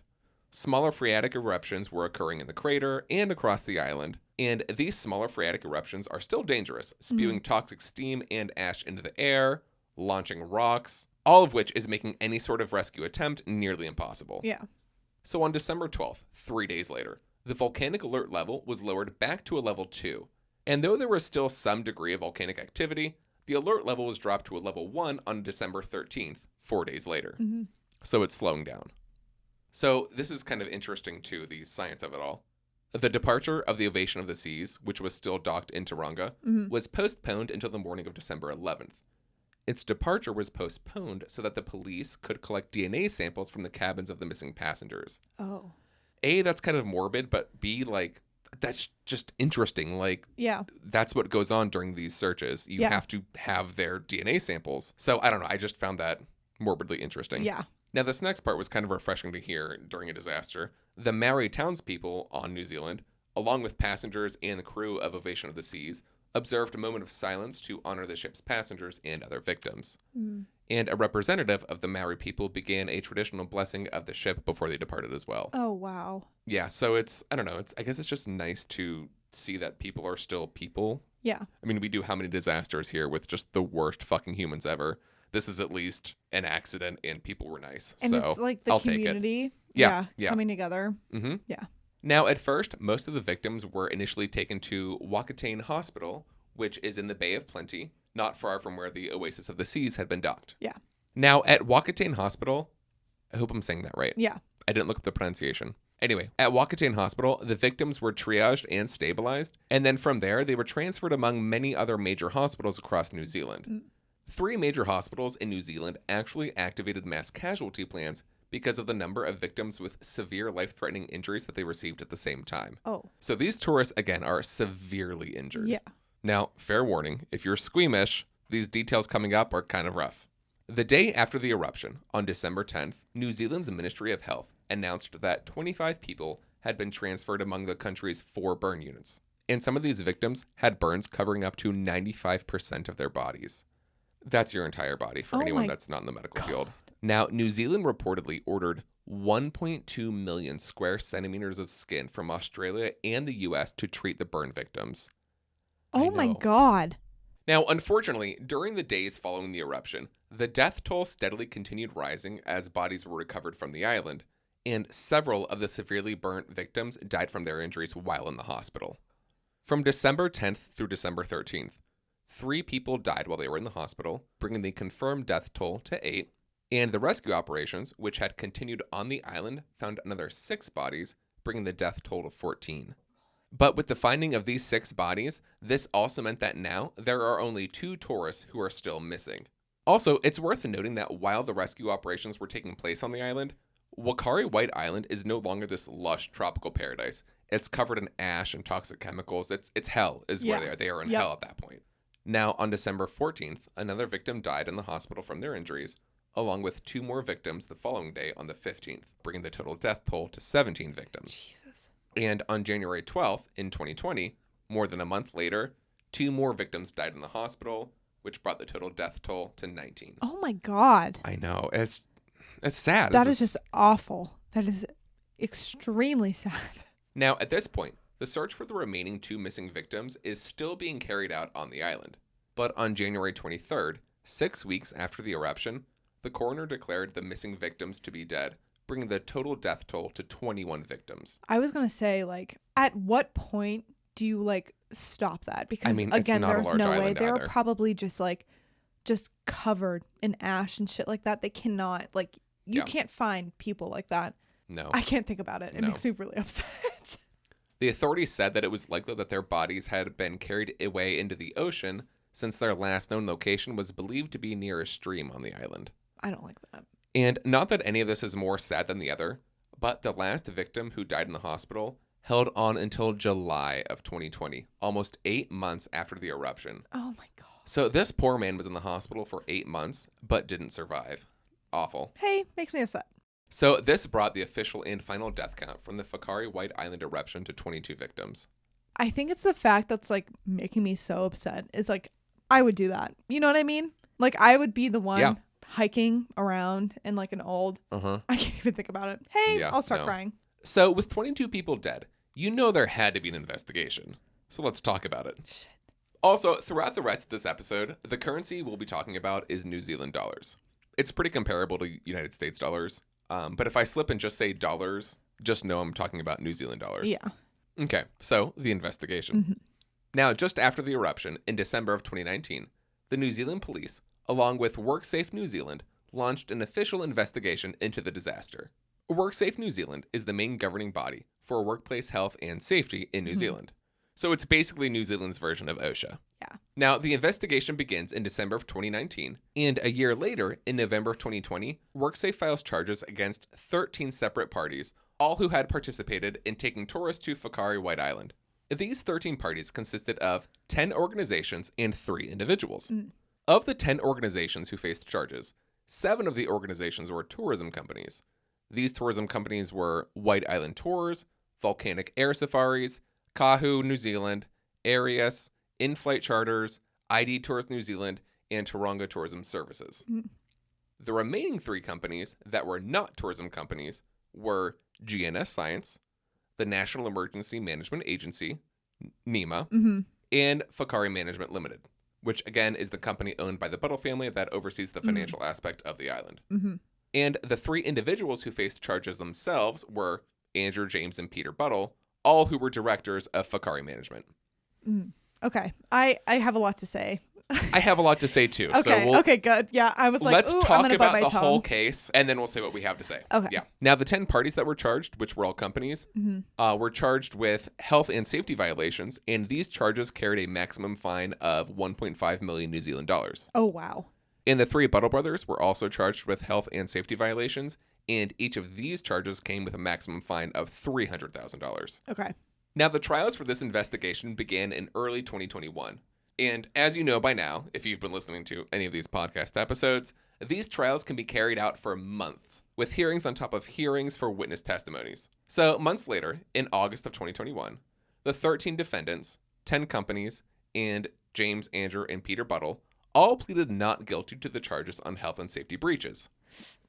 A: Smaller phreatic eruptions were occurring in the crater and across the island, and these smaller phreatic eruptions are still dangerous, spewing toxic steam and ash into the air, launching rocks, all of which is making any sort of rescue attempt nearly impossible.
B: Yeah.
A: So on December 12th, 3 days later, the volcanic alert level was lowered back to a level 2, and though there was still some degree of volcanic activity, the alert level was dropped to a level 1 on December 13th, 4 days later.
B: Mm-hmm.
A: So it's slowing down. So this is kind of interesting too, the science of it all. The departure of the Ovation of the Seas, which was still docked in Tauranga, was postponed until the morning of December 11th. Its departure was postponed so that the police could collect DNA samples from the cabins of the missing passengers.
B: Oh.
A: A, that's kind of morbid, but B, like, that's just interesting. Like,
B: Yeah.
A: that's what goes on during these searches. You
B: Yeah.
A: have to have their DNA samples. So I don't know. I just found that morbidly interesting.
B: Yeah.
A: Now, this next part was kind of refreshing to hear during a disaster. The Maori townspeople on New Zealand, along with passengers and the crew of Ovation of the Seas, observed a moment of silence to honor the ship's passengers and other victims. And a representative of the Maori people began a traditional blessing of the ship before they departed as well.
B: Oh, wow.
A: Yeah, so it's, I don't know, I guess it's just nice to see that people are still people.
B: Yeah.
A: I mean, we do how many disasters here with just the worst fucking humans ever. This is at least an accident and people were nice.
B: And
A: so
B: it's like the
A: I'll take it.
B: community.
A: Yeah.
B: Coming together.
A: Mm-hmm.
B: Yeah.
A: Now, at first, most of the victims were initially taken to Whakaari Hospital, which is in the Bay of Plenty, not far from where the Oasis of the Seas had been docked.
B: Yeah.
A: Now, at Whakaari Hospital, I hope I'm saying that right.
B: Yeah.
A: I didn't look up the pronunciation. Anyway, at Whakaari Hospital, the victims were triaged and stabilized, and then from there, they were transferred among many other major hospitals across New Zealand. 3 major hospitals in New Zealand actually activated mass casualty plans because of the number of victims with severe life-threatening injuries that they received at the same time.
B: Oh.
A: So these tourists, again, are severely injured.
B: Yeah.
A: Now, fair warning, if you're squeamish, these details coming up are kind of rough. The day after the eruption, on December 10th, New Zealand's Ministry of Health announced that 25 people had been transferred among the country's 4 burn units. And some of these victims had burns covering up to 95% of their bodies. That's your entire body for
B: Oh
A: anyone
B: my
A: that's not in the medical field. Now, New Zealand reportedly ordered 1.2 million square centimeters of skin from Australia and the US to treat the burn victims.
B: Oh my God.
A: Now, unfortunately, during the days following the eruption, the death toll steadily continued rising as bodies were recovered from the island, and several of the severely burnt victims died from their injuries while in the hospital. From December 10th through December 13th, 3 people died while they were in the hospital, bringing the confirmed death toll to 8, and the rescue operations, which had continued on the island, found another 6 bodies, bringing the death toll to 14. But with the finding of these 6 bodies, this also meant that now there are only 2 tourists who are still missing. Also, it's worth noting that while the rescue operations were taking place on the island, Whakaari White Island is no longer this lush tropical paradise. It's covered in ash and toxic chemicals. It's hell is where they are. They are in hell at that point. Now, on December 14th, another victim died in the hospital from their injuries, along with 2 more victims the following day on the 15th, bringing the total death toll to 17 victims.
B: Jesus.
A: And on January 12th in 2020, more than a month later, 2 more victims died in the hospital, which brought the total death toll to 19.
B: Oh my God.
A: I know. It's sad.
B: That is just awful. That is extremely sad.
A: Now, at this point, the search for the remaining 2 missing victims is still being carried out on the island. But on January 23rd, 6 weeks after the eruption, the coroner declared the missing victims to be dead, bringing the total death toll to 21 victims.
B: I was going to say, like, at what point do you, like, stop that? Because,
A: I mean,
B: again,
A: it's not a
B: there's
A: large
B: no way.
A: island
B: They're
A: either.
B: probably just covered in ash and shit like that. They cannot, like, you can't find people like that.
A: No.
B: I can't think about it. It
A: No.
B: makes me really upset.
A: The authorities said that it was likely that their bodies had been carried away into the ocean since their last known location was believed to be near a stream on the island.
B: I don't like that.
A: And not that any of this is more sad than the other, but the last victim who died in the hospital held on until July of 2020, almost 8 months after the eruption.
B: Oh my God.
A: So this poor man was in the hospital for 8 months, but didn't survive. Awful.
B: Hey, makes me upset.
A: So this brought the official and final death count from the Whakaari White Island eruption to 22 victims.
B: I think it's the fact that's, like, making me so upset is, like, I would do that. You know what I mean? Like, I would be the one hiking around in, like, an old...
A: Uh-huh.
B: I can't even think about it. Hey,
A: Yeah,
B: I'll start
A: no.
B: crying.
A: So with 22 people dead, you know there had to be an investigation. So let's talk about it.
B: Shit.
A: Also, throughout the rest of this episode, the currency we'll be talking about is New Zealand dollars. It's pretty comparable to United States dollars. But if I slip and just say dollars, just know I'm talking about New Zealand dollars.
B: Yeah.
A: Okay, so the investigation.
B: Mm-hmm.
A: Now, just after the eruption in December of 2019, the New Zealand police, along with WorkSafe New Zealand, launched an official investigation into the disaster. WorkSafe New Zealand is the main governing body for workplace health and safety in New Zealand. So it's basically New Zealand's version of OSHA.
B: Yeah.
A: Now, the investigation begins in December of 2019, and a year later, in November of 2020, WorkSafe files charges against 13 separate parties, all who had participated in taking tourists to Whakaari White Island. These 13 parties consisted of 10 organizations and 3 individuals. Of the 10 organizations who faced charges, 7 of the organizations were tourism companies. These tourism companies were White Island Tours, Volcanic Air Safaris, Kahu, New Zealand, Arias, In-Flight Charters, ID Tours New Zealand, and Taronga Tourism Services. The remaining 3 companies that were not tourism companies were GNS Science, the National Emergency Management Agency, NEMA, and Whakaari Management Limited, which again is the company owned by the Buttle family that oversees the financial aspect of the island. And the 3 individuals who faced charges themselves were Andrew, James, and Peter Buttle, all who were directors of Whakaari Management.
B: Okay. I have a lot to say.
A: I have a lot to say too.
B: Okay.
A: So
B: Okay, good. Yeah, I was like,
A: let's
B: ooh, I'm
A: talk
B: going to bite
A: about
B: my
A: the
B: tongue.
A: whole case, and then we'll say what we have to say.
B: Okay.
A: Yeah. Now, the 10 parties that were charged, which were all companies, were charged with health and safety violations, and these charges carried a maximum fine of 1.5 million New Zealand dollars.
B: Oh, wow.
A: And the 3 Buttle brothers were also charged with health and safety violations, and each of these charges came with a maximum fine of $300,000.
B: Okay.
A: Now, the trials for this investigation began in early 2021. And as you know by now, if you've been listening to any of these podcast episodes, these trials can be carried out for months, with hearings on top of hearings for witness testimonies. So months later, in August of 2021, the 13 defendants, 10 companies, and James, Andrew, and Peter Buttle all pleaded not guilty to the charges on health and safety breaches.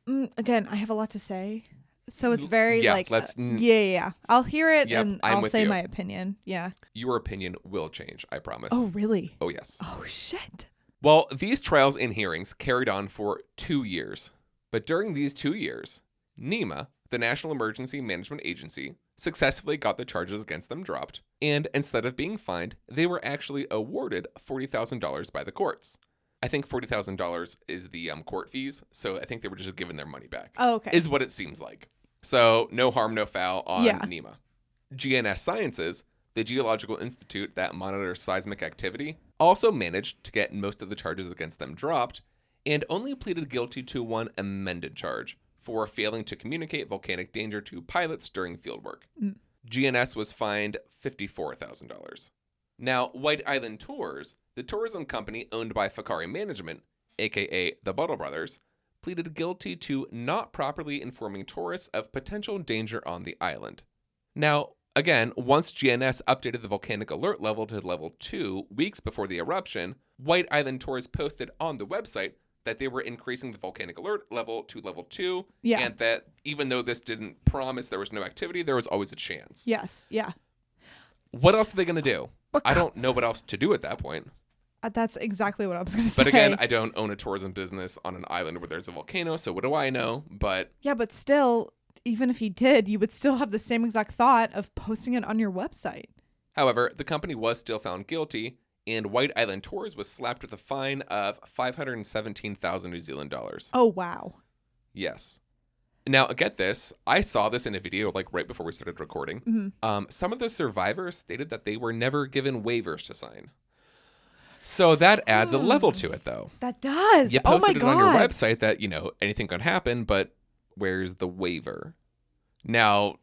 B: Again, I have a lot to say. So it's very
A: Yeah,
B: like,
A: let's-
B: yeah. I'll hear it
A: Yep,
B: and
A: I'm
B: I'll
A: with
B: say
A: you.
B: my opinion. Yeah.
A: Your opinion will change, I promise.
B: Oh, really?
A: Oh, yes.
B: Oh, shit.
A: Well, these trials and hearings carried on for 2 years. But during these 2 years, NEMA, the National Emergency Management Agency, successfully got the charges against them dropped. And instead of being fined, they were actually awarded $40,000 by the courts. I think $40,000 is the court fees. So I think they were just given their money back.
B: Oh, okay.
A: Is what it seems like. So no harm, no foul on
B: Yeah.
A: NEMA. GNS Sciences, the geological institute that monitors seismic activity, also managed to get most of the charges against them dropped and only pleaded guilty to one amended charge for failing to communicate volcanic danger to pilots during fieldwork. GNS was fined $54,000. Now, White Island Tours, the tourism company owned by Whakaari Management, aka the Buttle Brothers, pleaded guilty to not properly informing tourists of potential danger on the island. Now, again, once GNS updated the volcanic alert level to level 2 weeks before the eruption, White Island Tours posted on the website that they were increasing the volcanic alert level to level 2,
B: Yeah.
A: and that even though this didn't promise there was no activity, there was always a chance.
B: Yes. Yeah.
A: What else are they going to do?
B: But
A: I don't know what else to do at that point.
B: That's exactly what I was going to say.
A: But again, I don't own a tourism business on an island where there's a volcano, so what do I know? But
B: yeah, but still, even if you did, you would still have the same exact thought of posting it on your website.
A: however, the company was still found guilty, and White Island Tours was slapped with a fine of 517,000 New Zealand dollars.
B: Oh, wow.
A: Yes. Now, get this. I saw this in a video like right before we started recording. Some of the survivors stated that they were never given waivers to sign. So that adds a level to it, though.
B: That does.
A: You
B: Oh, my
A: posted it on your
B: God.
A: website that, anything could happen, but where's the waiver? Now,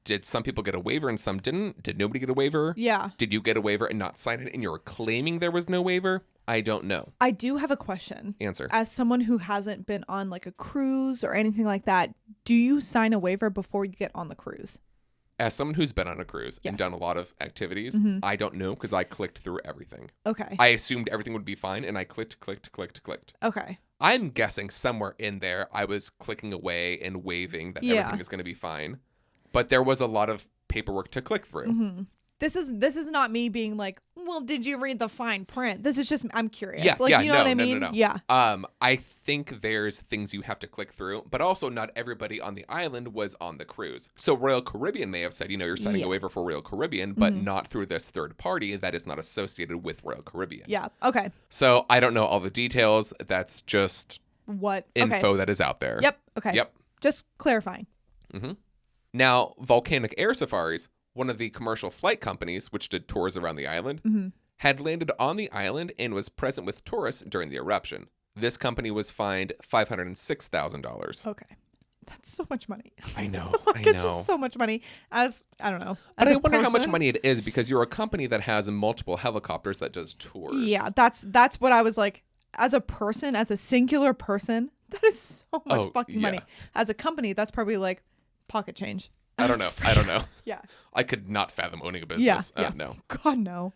A: did some people get a waiver and some didn't? Did nobody get a waiver?
B: Yeah.
A: Did you get a waiver and not sign it and you're claiming there was no waiver? I don't know.
B: I do have a question.
A: Answer.
B: As someone who hasn't been on like a cruise or anything like that, do you sign a waiver before you get on the cruise?
A: As someone who's been on a cruise and
B: Yes.
A: done a lot of activities, I don't know because I clicked through everything.
B: Okay.
A: I assumed everything would be fine and I clicked.
B: Okay.
A: I'm guessing somewhere in there I was clicking away and waving that
B: Yeah.
A: everything is going to be fine. But there was a lot of paperwork to click through.
B: This is not me being like, well, did you read the fine print? This is just, I'm curious.
A: Yeah,
B: like,
A: yeah,
B: you know
A: no,
B: what I
A: no,
B: mean?
A: no.
B: Yeah.
A: I think there's things you have to click through, but also not everybody on the island was on the cruise. So Royal Caribbean may have said, you're signing a waiver for Royal Caribbean, but not through this third party that is not associated with Royal Caribbean.
B: Yeah. Okay.
A: So I don't know all the details. That's just
B: What?
A: info
B: Okay.
A: that is out there.
B: Yep. Okay.
A: Yep.
B: Just clarifying.
A: Now, Volcanic Air Safaris, one of the commercial flight companies which did tours around the island, had landed on the island and was present with tourists during the eruption. This company was fined $506,000.
B: Okay. That's so much money.
A: I know.
B: Like, it's just so much money. As I don't know.
A: But
B: As
A: I
B: a
A: wonder how much
B: person-
A: money it is because you're a company that has multiple helicopters that does tours.
B: Yeah, that's what I was like. As a person, as a singular person, that is so much fucking money.
A: yeah.
B: As a company, that's probably like pocket change.
A: I don't know.
B: Yeah.
A: I could not fathom owning a
B: Yeah.
A: business.
B: Yeah.
A: No.
B: God no.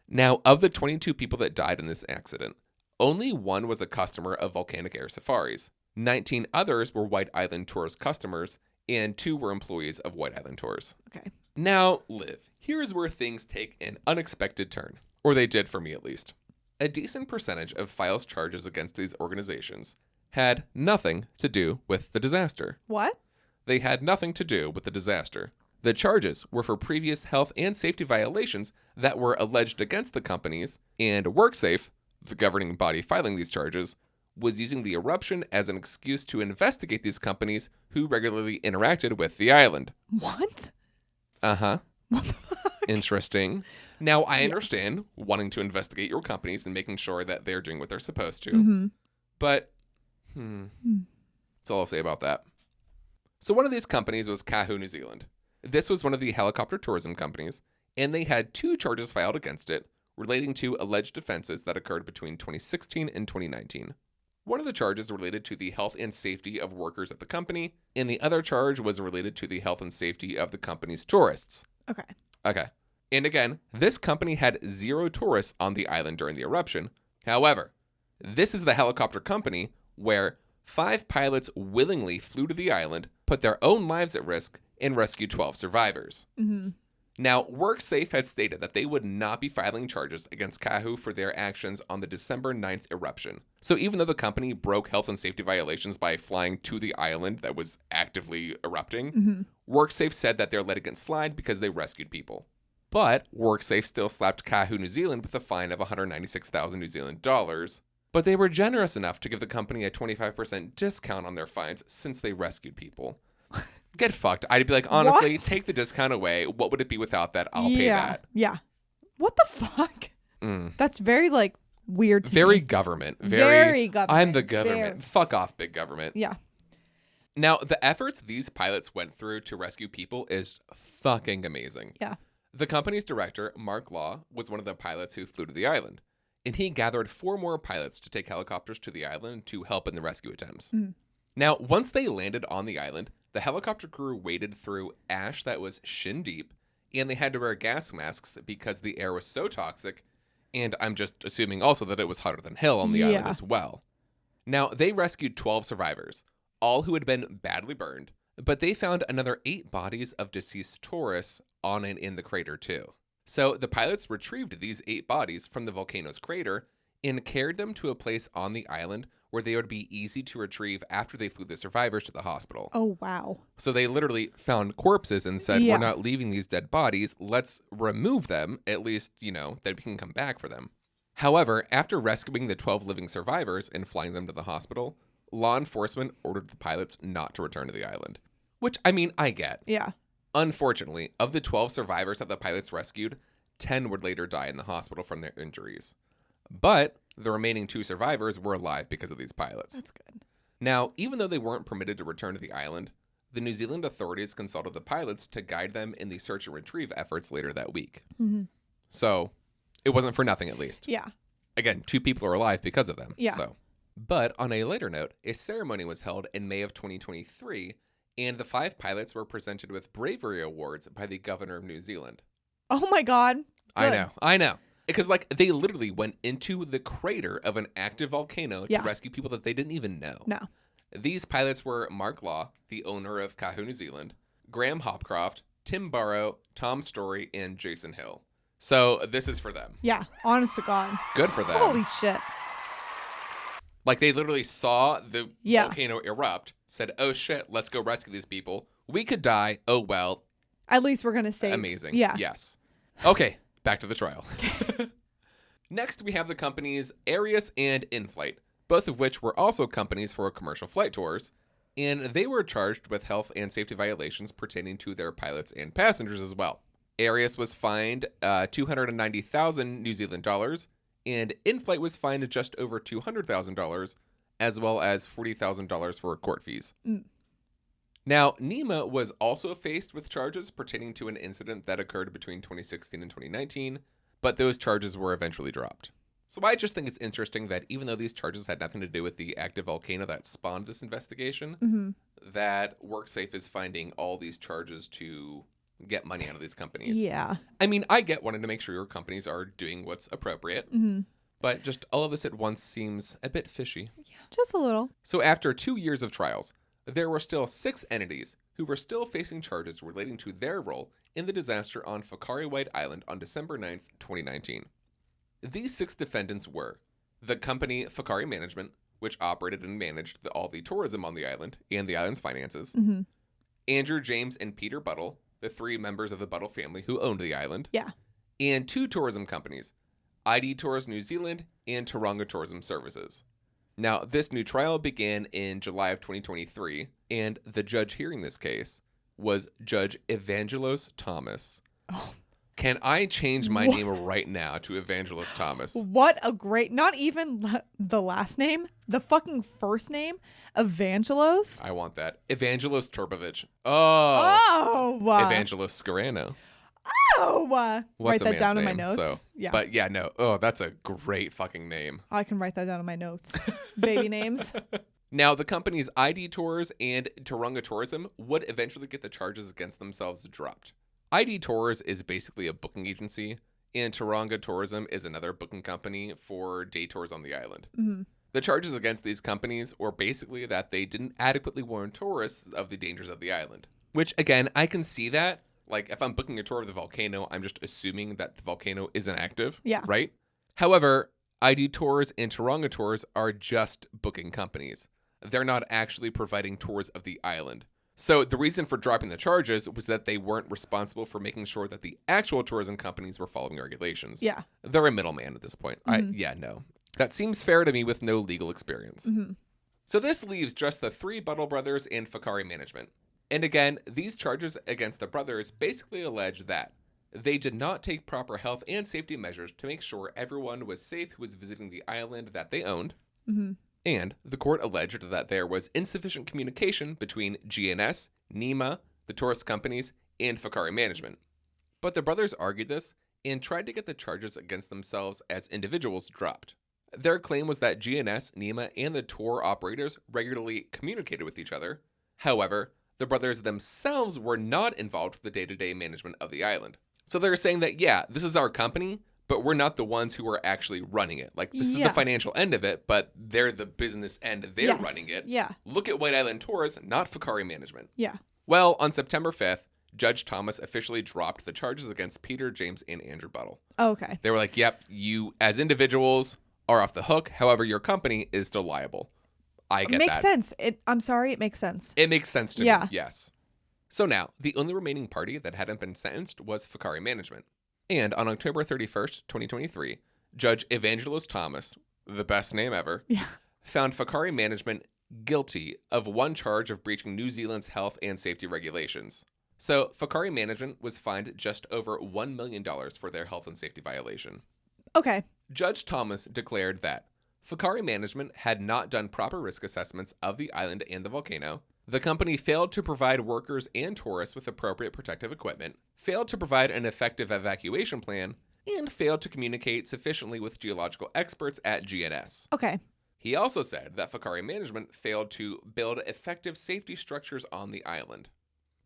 A: Now, of the 22 people that died in this accident, only one was a customer of Volcanic Air Safaris. 19 others were White Island Tours customers, and 2 were employees of White Island Tours.
B: Okay.
A: Now, Liv, here's where things take an unexpected turn. Or they did for me, at least. A decent percentage of files charges against these organizations had nothing to do with the disaster.
B: What?
A: They had nothing to do with the disaster. The charges were for previous health and safety violations that were alleged against the companies, and WorkSafe, the governing body filing these charges, was using the eruption as an excuse to investigate these companies who regularly interacted with the island.
B: What?
A: Uh-huh.
B: What the fuck?
A: Interesting. Now, I understand wanting to investigate your companies and making sure that they're doing what they're supposed to.
B: Mm-hmm.
A: But, that's all I'll say about that. So one of these companies was Kahu, New Zealand. This was one of the helicopter tourism companies, and they had 2 charges filed against it relating to alleged offenses that occurred between 2016 and 2019. One of the charges related to the health and safety of workers at the company, and the other charge was related to the health and safety of the company's tourists. Okay. And again, this company had 0 tourists on the island during the eruption. However, this is the helicopter company where 5 pilots willingly flew to the island, put their own lives at risk, and rescued 12 survivors.
B: Mm-hmm.
A: Now, WorkSafe had stated that they would not be filing charges against Kahu for their actions on the December 9th eruption. So even though the company broke health and safety violations by flying to the island that was actively erupting, WorkSafe said that they're letting it slide because they rescued people. But WorkSafe still slapped Kahu, New Zealand with a fine of 196,000 New Zealand dollars. But they were generous enough to give the company a 25% discount on their fines since they rescued people. Get fucked. I'd be like, honestly,
B: What?
A: take the discount away. What would it be without that? I'll pay that.
B: Yeah. What the fuck? That's very like weird to
A: Very
B: me.
A: government.
B: Very government.
A: I'm the government.
B: Very.
A: Fuck off, big government.
B: Yeah.
A: Now, the efforts these pilots went through to rescue people is fucking amazing.
B: Yeah.
A: The company's director, Mark Law, was one of the pilots who flew to the island, and he gathered 4 more pilots to take helicopters to the island to help in the rescue attempts. Now, once they landed on the island, the helicopter crew waded through ash that was shin deep, and they had to wear gas masks because the air was so toxic, and I'm just assuming also that it was hotter than hell on the island as well. Now, they rescued 12 survivors, all who had been badly burned, but they found another 8 bodies of deceased tourists on and in the crater too. So the pilots retrieved these 8 bodies from the volcano's crater and carried them to a place on the island where they would be easy to retrieve after they flew the survivors to the hospital.
B: Oh, wow.
A: So they literally found corpses and said,
B: Yeah.
A: we're not leaving these dead bodies. Let's remove them, at least, then we can come back for them. However, after rescuing the 12 living survivors and flying them to the hospital, law enforcement ordered the pilots not to return to the island. Which, I get.
B: Yeah.
A: Unfortunately, of the 12 survivors that the pilots rescued, 10 would later die in the hospital from their injuries. But the remaining 2 survivors were alive because of these pilots.
B: That's good.
A: Now, even though they weren't permitted to return to the island, the New Zealand authorities consulted the pilots to guide them in the search and retrieve efforts later that week. So, it wasn't for nothing, at least.
B: Yeah.
A: Again, 2 people are alive because of them.
B: Yeah.
A: But on a later note, a ceremony was held in May of 2023, and the 5 pilots were presented with bravery awards by the governor of New Zealand.
B: Oh my God. Good.
A: I know. Because, they literally went into the crater of an active volcano to rescue people that they didn't even know.
B: No.
A: These pilots were Mark Law, the owner of Kahu, New Zealand, Graham Hopcroft, Tim Burrow, Tom Story, and Jason Hill. So this is for them.
B: Yeah. Honest to God.
A: Good for them.
B: Holy shit.
A: They literally saw the
B: Yeah.
A: volcano erupt, said, oh shit, let's go rescue these people. We could die. Oh well.
B: At least we're going to save.
A: Amazing.
B: Yeah.
A: Yes. Okay, back to the trial. Next, we have the companies Arius and InFlight, both of which were also companies for commercial flight tours, and they were charged with health and safety violations pertaining to their pilots and passengers as well. Arius was fined 290,000 New Zealand dollars, and InFlight was fined just over $200,000, as well as $40,000 for court fees. Now, NEMA was also faced with charges pertaining to an incident that occurred between 2016 and 2019, but those charges were eventually dropped. So I just think it's interesting that even though these charges had nothing to do with the active volcano that spawned this investigation, that WorkSafe is finding all these charges to get money out of these companies.
B: Yeah.
A: I mean, I get wanting to make sure your companies are doing what's appropriate, but just all of this at once seems a bit fishy.
B: Yeah, just a little.
A: So after 2 years of trials, there were still 6 entities who were still facing charges relating to their role in the disaster on Whakaari White Island on December 9th, 2019. These 6 defendants were the company Whakaari Management, which operated and managed all the tourism on the island and the island's finances, Andrew, James, and Peter Buttle, the 3 members of the Buttle family who owned the island, and 2 tourism companies, ID Tours New Zealand and Taronga Tourism Services. Now, this new trial began in July of 2023, and the judge hearing this case was Judge Evangelos Thomas.
B: Oh.
A: Can I change my name right now to Evangelos Thomas?
B: What a great, not even the last name, the fucking first name, Evangelos.
A: I want that. Evangelos Turbovich. Oh. Evangelos Scarano.
B: Write that down in my notes.
A: So, yeah. But yeah, no. Oh, that's a great fucking name.
B: I can write that down in my notes. Baby names.
A: Now, the company's ID Tours and Taronga Tourism would eventually get the charges against themselves dropped. ID Tours is basically a booking agency, and Taronga Tourism is another booking company for day tours on the island. The charges against these companies were basically that they didn't adequately warn tourists of the dangers of the island. Which, again, I can see that. Like, if I'm booking a tour of the volcano, I'm just assuming that the volcano isn't active.
B: Yeah.
A: Right? However, ID Tours and Taronga Tours are just booking companies. They're not actually providing tours of the island. So the reason for dropping the charges was that they weren't responsible for making sure that the actual tourism companies were following regulations.
B: Yeah.
A: They're a middleman at this point. No. That seems fair to me with no legal experience. So this leaves just the 3 Buttle brothers and Whakaari Management. And again, these charges against the brothers basically allege that they did not take proper health and safety measures to make sure everyone was safe who was visiting the island that they owned. And the court alleged that there was insufficient communication between GNS, NEMA, the tourist companies, and Whakaari Management. But the brothers argued this and tried to get the charges against themselves as individuals dropped. Their claim was that GNS, NEMA, and the tour operators regularly communicated with each other. However, the brothers themselves were not involved with the day-to-day management of the island. So they're saying that, yeah, this is our company, but we're not the ones who are actually running it. Like, this is the financial end of it, but they're the business end. They're running it.
B: Yeah.
A: Look at White Island Tours, not Whakaari Management.
B: Yeah.
A: Well, on September 5th, Judge Thomas officially dropped the charges against Peter, James, and Andrew Buttle.
B: Oh, okay.
A: They were like, yep, you as individuals are off the hook. However, your company is still liable. I get that.
B: Makes sense. I'm sorry, it makes sense.
A: It makes sense to me, yes. So now, the only remaining party that hadn't been sentenced was Whakaari Management. And on October 31st, 2023, Judge Evangelos Thomas, the best name ever, found Whakaari Management guilty of 1 charge of breaching New Zealand's health and safety regulations. So Whakaari Management was fined just over $1 million for their health and safety violation.
B: Okay.
A: Judge Thomas declared that Whakaari Management had not done proper risk assessments of the island and the volcano. The company failed to provide workers and tourists with appropriate protective equipment, failed to provide an effective evacuation plan, and failed to communicate sufficiently with geological experts at GNS.
B: Okay.
A: He also said that Whakaari Management failed to build effective safety structures on the island.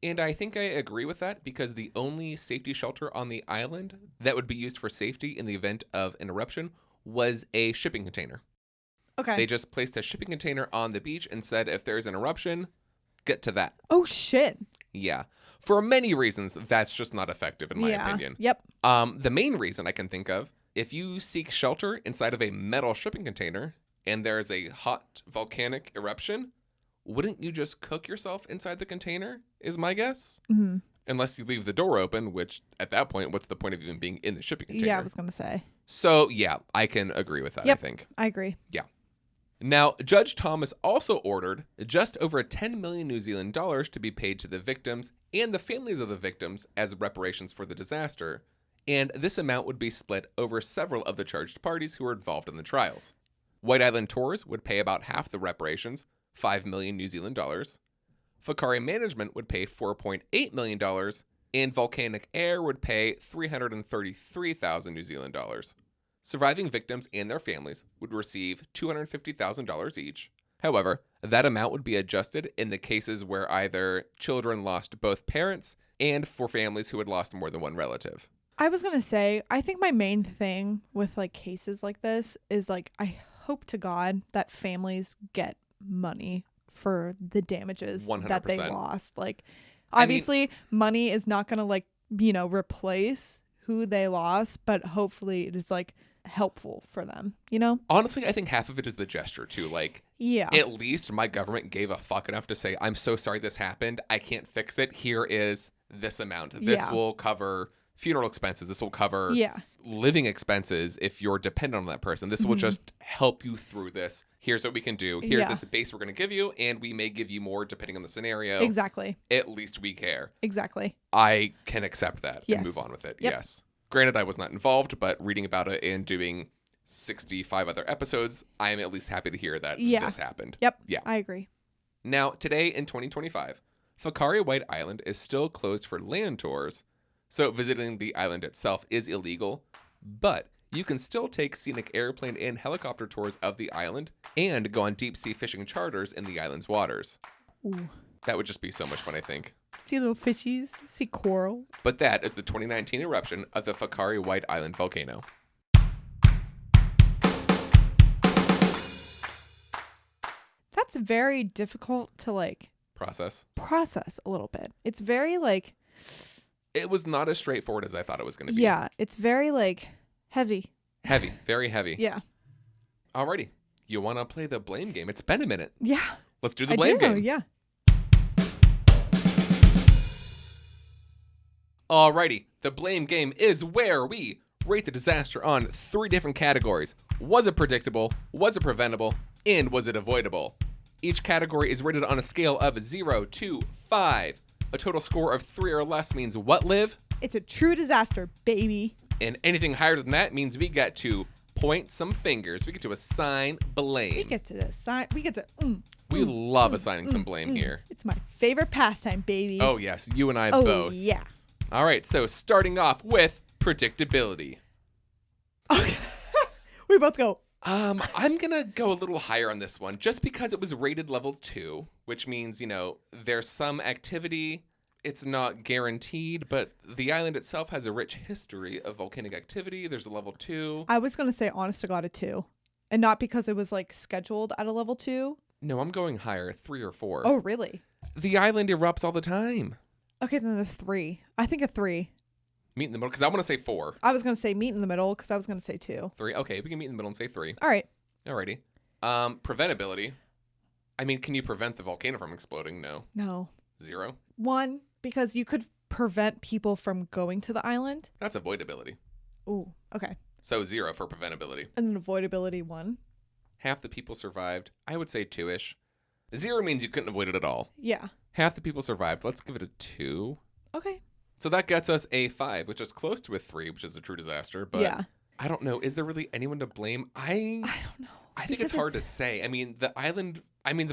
A: And I think I agree with that because the only safety shelter on the island that would be used for safety in the event of an eruption was a shipping container.
B: Okay.
A: They just placed a shipping container on the beach and said if there's an eruption, get to that.
B: Oh, shit.
A: Yeah. For many reasons, that's just not effective in my opinion.
B: Yep.
A: The main reason I can think of, if you seek shelter inside of a metal shipping container and there's a hot volcanic eruption, wouldn't you just cook yourself inside the container, is my guess? Unless you leave the door open, which at that point, what's the point of even being in the shipping container?
B: Yeah, I was going to say.
A: So, yeah, I can agree with that, I think.
B: I agree.
A: Yeah. Now, Judge Thomas also ordered just over 10 million New Zealand dollars to be paid to the victims and the families of the victims as reparations for the disaster, and this amount would be split over several of the charged parties who were involved in the trials. White Island Tours would pay about half the reparations, 5 million New Zealand dollars. Whakaari Management would pay $4.8 million, and Volcanic Air would pay 333,000 New Zealand dollars. Surviving victims and their families would receive $250,000 each. However, that amount would be adjusted in the cases where either children lost both parents and for families who had lost more than one relative.
B: I was going to say, I think my main thing with like cases like this is like, I hope to God that families get money for the damages
A: 100%.
B: that they lost. Like, obviously, money is not going to like, replace who they lost, but hopefully it is like helpful for them,
A: Honestly, I think half of it is the gesture too. Like,
B: yeah,
A: at least my government gave a fuck enough to say, I'm so sorry this happened. I can't fix it. Here is this amount. This will cover funeral expenses. This will cover living expenses if you're dependent on that person. This will just help you through this. Here's what we can do. Here's this base we're going to give you, and we may give you more depending on the scenario.
B: Exactly.
A: At least we care.
B: Exactly.
A: I can accept that and move on with it.
B: Yep.
A: Yes. Granted, I was not involved, but reading about it and doing 65 other episodes, I am at least happy to hear that this happened.
B: Yep.
A: Yeah.
B: I agree.
A: Now, today in 2025, Whakaari White Island is still closed for land tours, so visiting the island itself is illegal, but you can still take scenic airplane and helicopter tours of the island and go on deep-sea fishing charters in the island's waters.
B: Ooh.
A: That would just be so much fun, I think.
B: See little fishies, see coral.
A: But that is the 2019 eruption of the Whakaari White Island volcano.
B: That's very difficult to like
A: Process
B: a little bit. It's very like...
A: It was not as straightforward as I thought it was going to be.
B: Yeah, it's very like heavy.
A: Heavy, very heavy.
B: Yeah.
A: Alrighty. You want to play the blame game? It's been a minute.
B: Yeah.
A: Let's do the blame game.
B: Yeah.
A: Alrighty. The blame game is where we rate the disaster on 3 different categories. Was it predictable? Was it preventable? And was it avoidable? Each category is rated on a scale of 0 to 5. A total score of 3 or less means what, Liv?
B: It's a true disaster, baby.
A: And anything higher than that means we get to point some fingers. We get to assign blame.
B: We get to decide. We get to.
A: We love assigning some blame here.
B: It's my favorite pastime, baby.
A: Oh, yes. You and I
B: Oh,
A: both.
B: yeah.
A: All right. So starting off with predictability.
B: Okay. We both go.
A: I'm going to go a little higher on this one just because it was rated level 2, which means, there's some activity. It's not guaranteed, but the island itself has a rich history of volcanic activity. There's a level 2.
B: I was going to say honest to God a 2. And not because it was like scheduled at a level 2.
A: No, I'm going higher, 3 or 4.
B: Oh, really?
A: The island erupts all the time.
B: Okay, then there's 3. I think a 3.
A: Meet in the middle, because I want to say 4.
B: I was going to say meet in the middle because I was going to say 2.
A: 3. Okay, we can meet in the middle and say 3.
B: All right.
A: Alrighty. Preventability. I mean, can you prevent the volcano from exploding? No.
B: No.
A: 0.
B: 1, because you could prevent people from going to the island.
A: That's avoidability.
B: Ooh, okay.
A: So 0 for preventability.
B: And then avoidability 1.
A: Half the people survived. I would say 2-ish. 0 means you couldn't avoid it at all.
B: Yeah.
A: Half the people survived. Let's give it a 2.
B: Okay.
A: So that gets us a 5, which is close to a 3, which is a true disaster. But
B: yeah.
A: I don't know. Is there really anyone to blame? I
B: don't know.
A: I think it's hard to say. I mean, the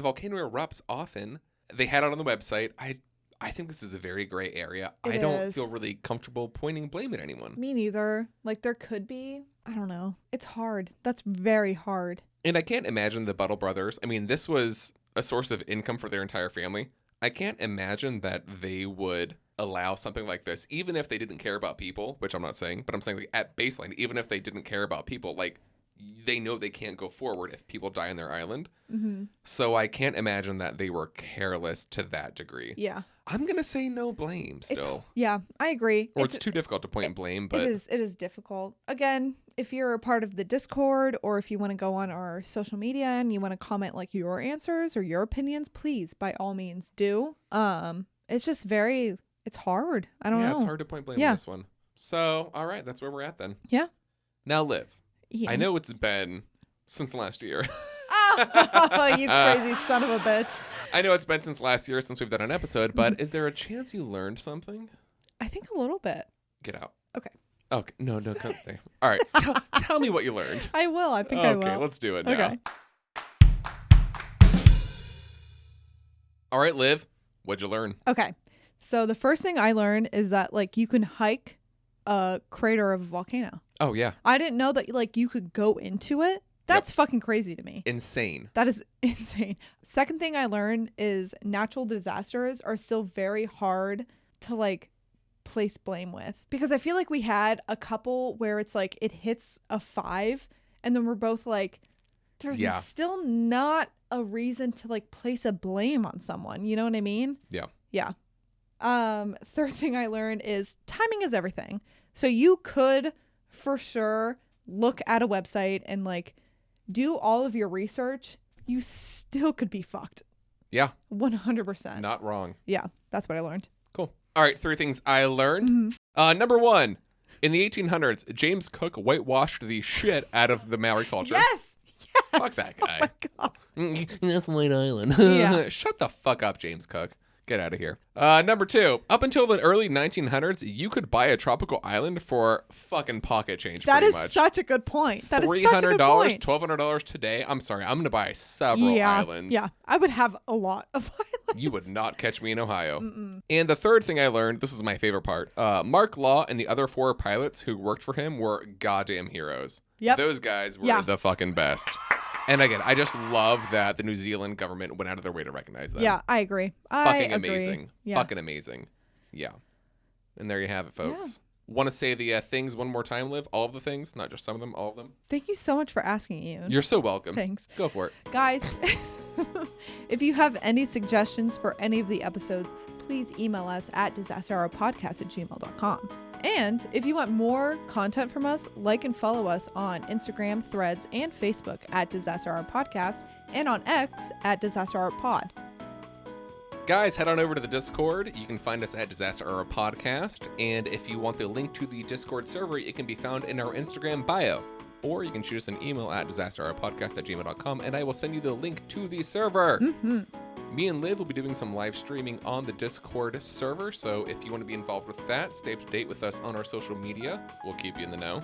A: volcano erupts often. They had it on the website. I think this is a very gray area. I don't feel really comfortable pointing blame at anyone.
B: Me neither. Like, there could be. I don't know. It's hard. That's very hard.
A: And I can't imagine the Buttle brothers. I mean, this was a source of income for their entire family. I can't imagine that they would allow something like this, even if they didn't care about people, which I'm not saying, but I'm saying like at baseline, even if they didn't care about people, like they know they can't go forward if people die on their island.
B: Mm-hmm.
A: So I can't imagine that they were careless to that degree.
B: Yeah.
A: I'm going to say no blame still.
B: Yeah, I agree.
A: Or it's too difficult to point blame, but
B: it is difficult. Again, if you're a part of the Discord or if you want to go on our social media and you want to comment like your answers or your opinions, please by all means do. It's just it's hard. I don't know.
A: Yeah, it's hard to point blame on this one. So, all right, that's where we're at then.
B: Yeah.
A: Now, Liv,
B: yeah.
A: I know it's been since last year.
B: Oh, you crazy son of a bitch.
A: I know it's been since last year since we've done an episode, but is there a chance you learned something?
B: I think a little bit.
A: Get out.
B: Okay.
A: Okay. No, come stay. All right. Tell me what you learned.
B: I will. I think I will.
A: Okay, let's do it now.
B: Okay.
A: All right, Liv. What'd you learn?
B: Okay. So the first thing I learned is that like you can hike a crater of a volcano.
A: Oh, yeah.
B: I didn't know that like you could go into it. That's fucking crazy to me.
A: Insane.
B: That is insane. Second thing I learned is natural disasters are still very hard to like place blame with, because I feel like we had a couple where it's like it hits a 5 and then we're both like, there's still not a reason to like place a blame on someone. You know what I mean?
A: Yeah.
B: Yeah. Third thing I learned is timing is everything. So you could for sure look at a website and like do all of your research. You still could be fucked.
A: Yeah.
B: 100%.
A: Not wrong.
B: Yeah. That's what I learned.
A: Cool. All right. 3 things I learned. Number 1, in the 1800s, James Cook whitewashed the shit out of the Maori culture.
B: Yes.
A: Fuck that guy.
B: Oh my God.
A: That's White Island.
B: Yeah.
A: Shut the fuck up, James Cook. Get out of here. Number 2, up until the early 1900s, you could buy a tropical island for fucking pocket change.
B: That is
A: much.
B: such a good point. That is
A: $300,
B: such a good point.
A: $1,200 today. I'm sorry. I'm going to buy several islands.
B: Yeah. I would have a lot of islands.
A: You would not catch me in Ohio. And the third thing I learned, this is my favorite part. Mark Law and the other 4 pilots who worked for him were goddamn heroes.
B: Yep.
A: Those guys were the fucking best. And again, I just love that the New Zealand government went out of their way to recognize them.
B: Yeah, I agree.
A: Fucking
B: agree.
A: amazing.
B: Yeah.
A: Fucking amazing. Yeah. And there you have it, folks. Want to say the things one more time, Liv? All of the things, not just some of them, all of them.
B: Thank you so much for asking, Ian.
A: You're so welcome.
B: Thanks.
A: Go for it.
B: Guys, if you have any suggestions for any of the episodes, please email us at disasterhourpodcast@gmail.com. And if you want more content from us, like and follow us on Instagram, Threads, and Facebook at Disaster Hour Podcast, and on X at Disaster Hour Pod.
A: Guys, head on over to the Discord. You can find us at Disaster Hour Podcast. And if you want the link to the Discord server, it can be found in our Instagram bio. Or you can shoot us an email at disasterhourpodcast@gmail.com, and I will send you the link to the server. Me and Liv will be doing some live streaming on the Discord server, so if you want to be involved with that, stay up to date with us on our social media. We'll keep you in the know.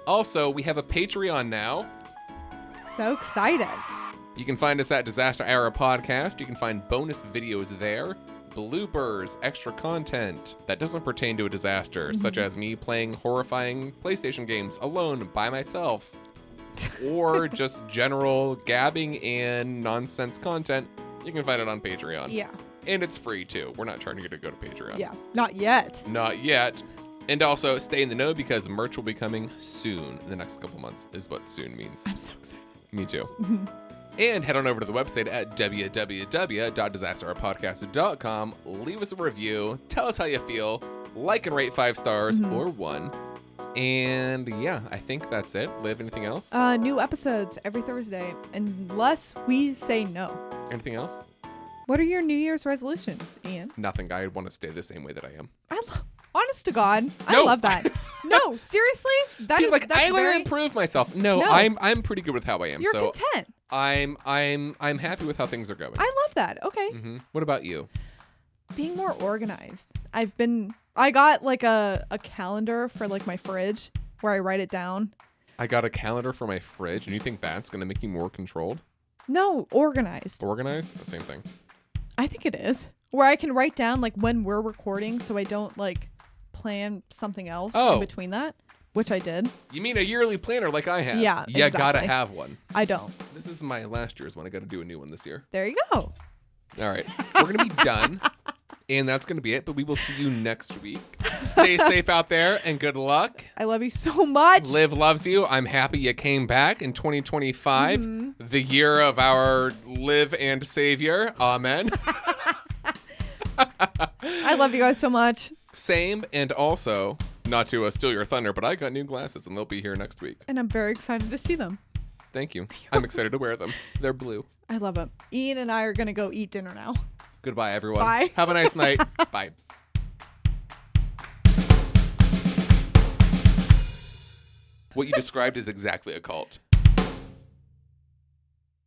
A: Also, we have a Patreon now.
B: So excited.
A: You can find us at Disaster Hour Podcast. You can find bonus videos there, bloopers, extra content that doesn't pertain to a disaster, such as me playing horrifying PlayStation games alone by myself, or just general gabbing and nonsense content. You can find it on Patreon.
B: Yeah.
A: And it's free, too. We're not charging you to go to Patreon.
B: Yeah. Not yet.
A: Not yet. And also, stay in the know because merch will be coming soon. In the next couple months is what soon means.
B: I'm so excited.
A: Me too. And head on over to the website at www.disasterhourpodcast.com. Leave us a review. Tell us how you feel. Like and rate 5 stars or 1. And yeah, I think that's it. Liv, anything else?
B: New episodes every Thursday, unless we say no.
A: Anything else?
B: What are your New Year's resolutions, Ian?
A: Nothing. I want to stay the same way that I am.
B: Honest to God, I
A: No.
B: love that. No, seriously,
A: People are like, I want to improve myself. No,
B: No.
A: I'm pretty good with how I am.
B: You're
A: so
B: content.
A: I'm happy with how things are going.
B: I love that. Okay.
A: What about you?
B: Being more organized. I got like a calendar for like my fridge where I write it down.
A: I got a calendar for my fridge, and you think that's going to make you more controlled?
B: No, organized.
A: Organized? The same thing.
B: I think it is. Where I can write down like when we're recording so I don't like plan something else in between that, which I did.
A: You mean a yearly planner like I have?
B: Yeah,
A: You gotta
B: exactly.
A: have one.
B: I don't.
A: This is my last year's one. I got to do a new one this year.
B: There you go.
A: All right. We're going to be done. And that's going to be it. But we will see you next week. Stay safe out there and good luck.
B: I love you so much.
A: Liv loves you. I'm happy you came back in 2025, the year of our Liv and Savior. Amen.
B: I love you guys so much.
A: Same. And also, not to steal your thunder, but I got new glasses and they'll be here next week.
B: And I'm very excited to see them.
A: Thank you. I'm excited to wear them. They're blue.
B: I love them. Ian and I are going to go eat dinner now.
A: Goodbye, everyone.
B: Bye.
A: Have a nice night. Bye. What you described is exactly a cult.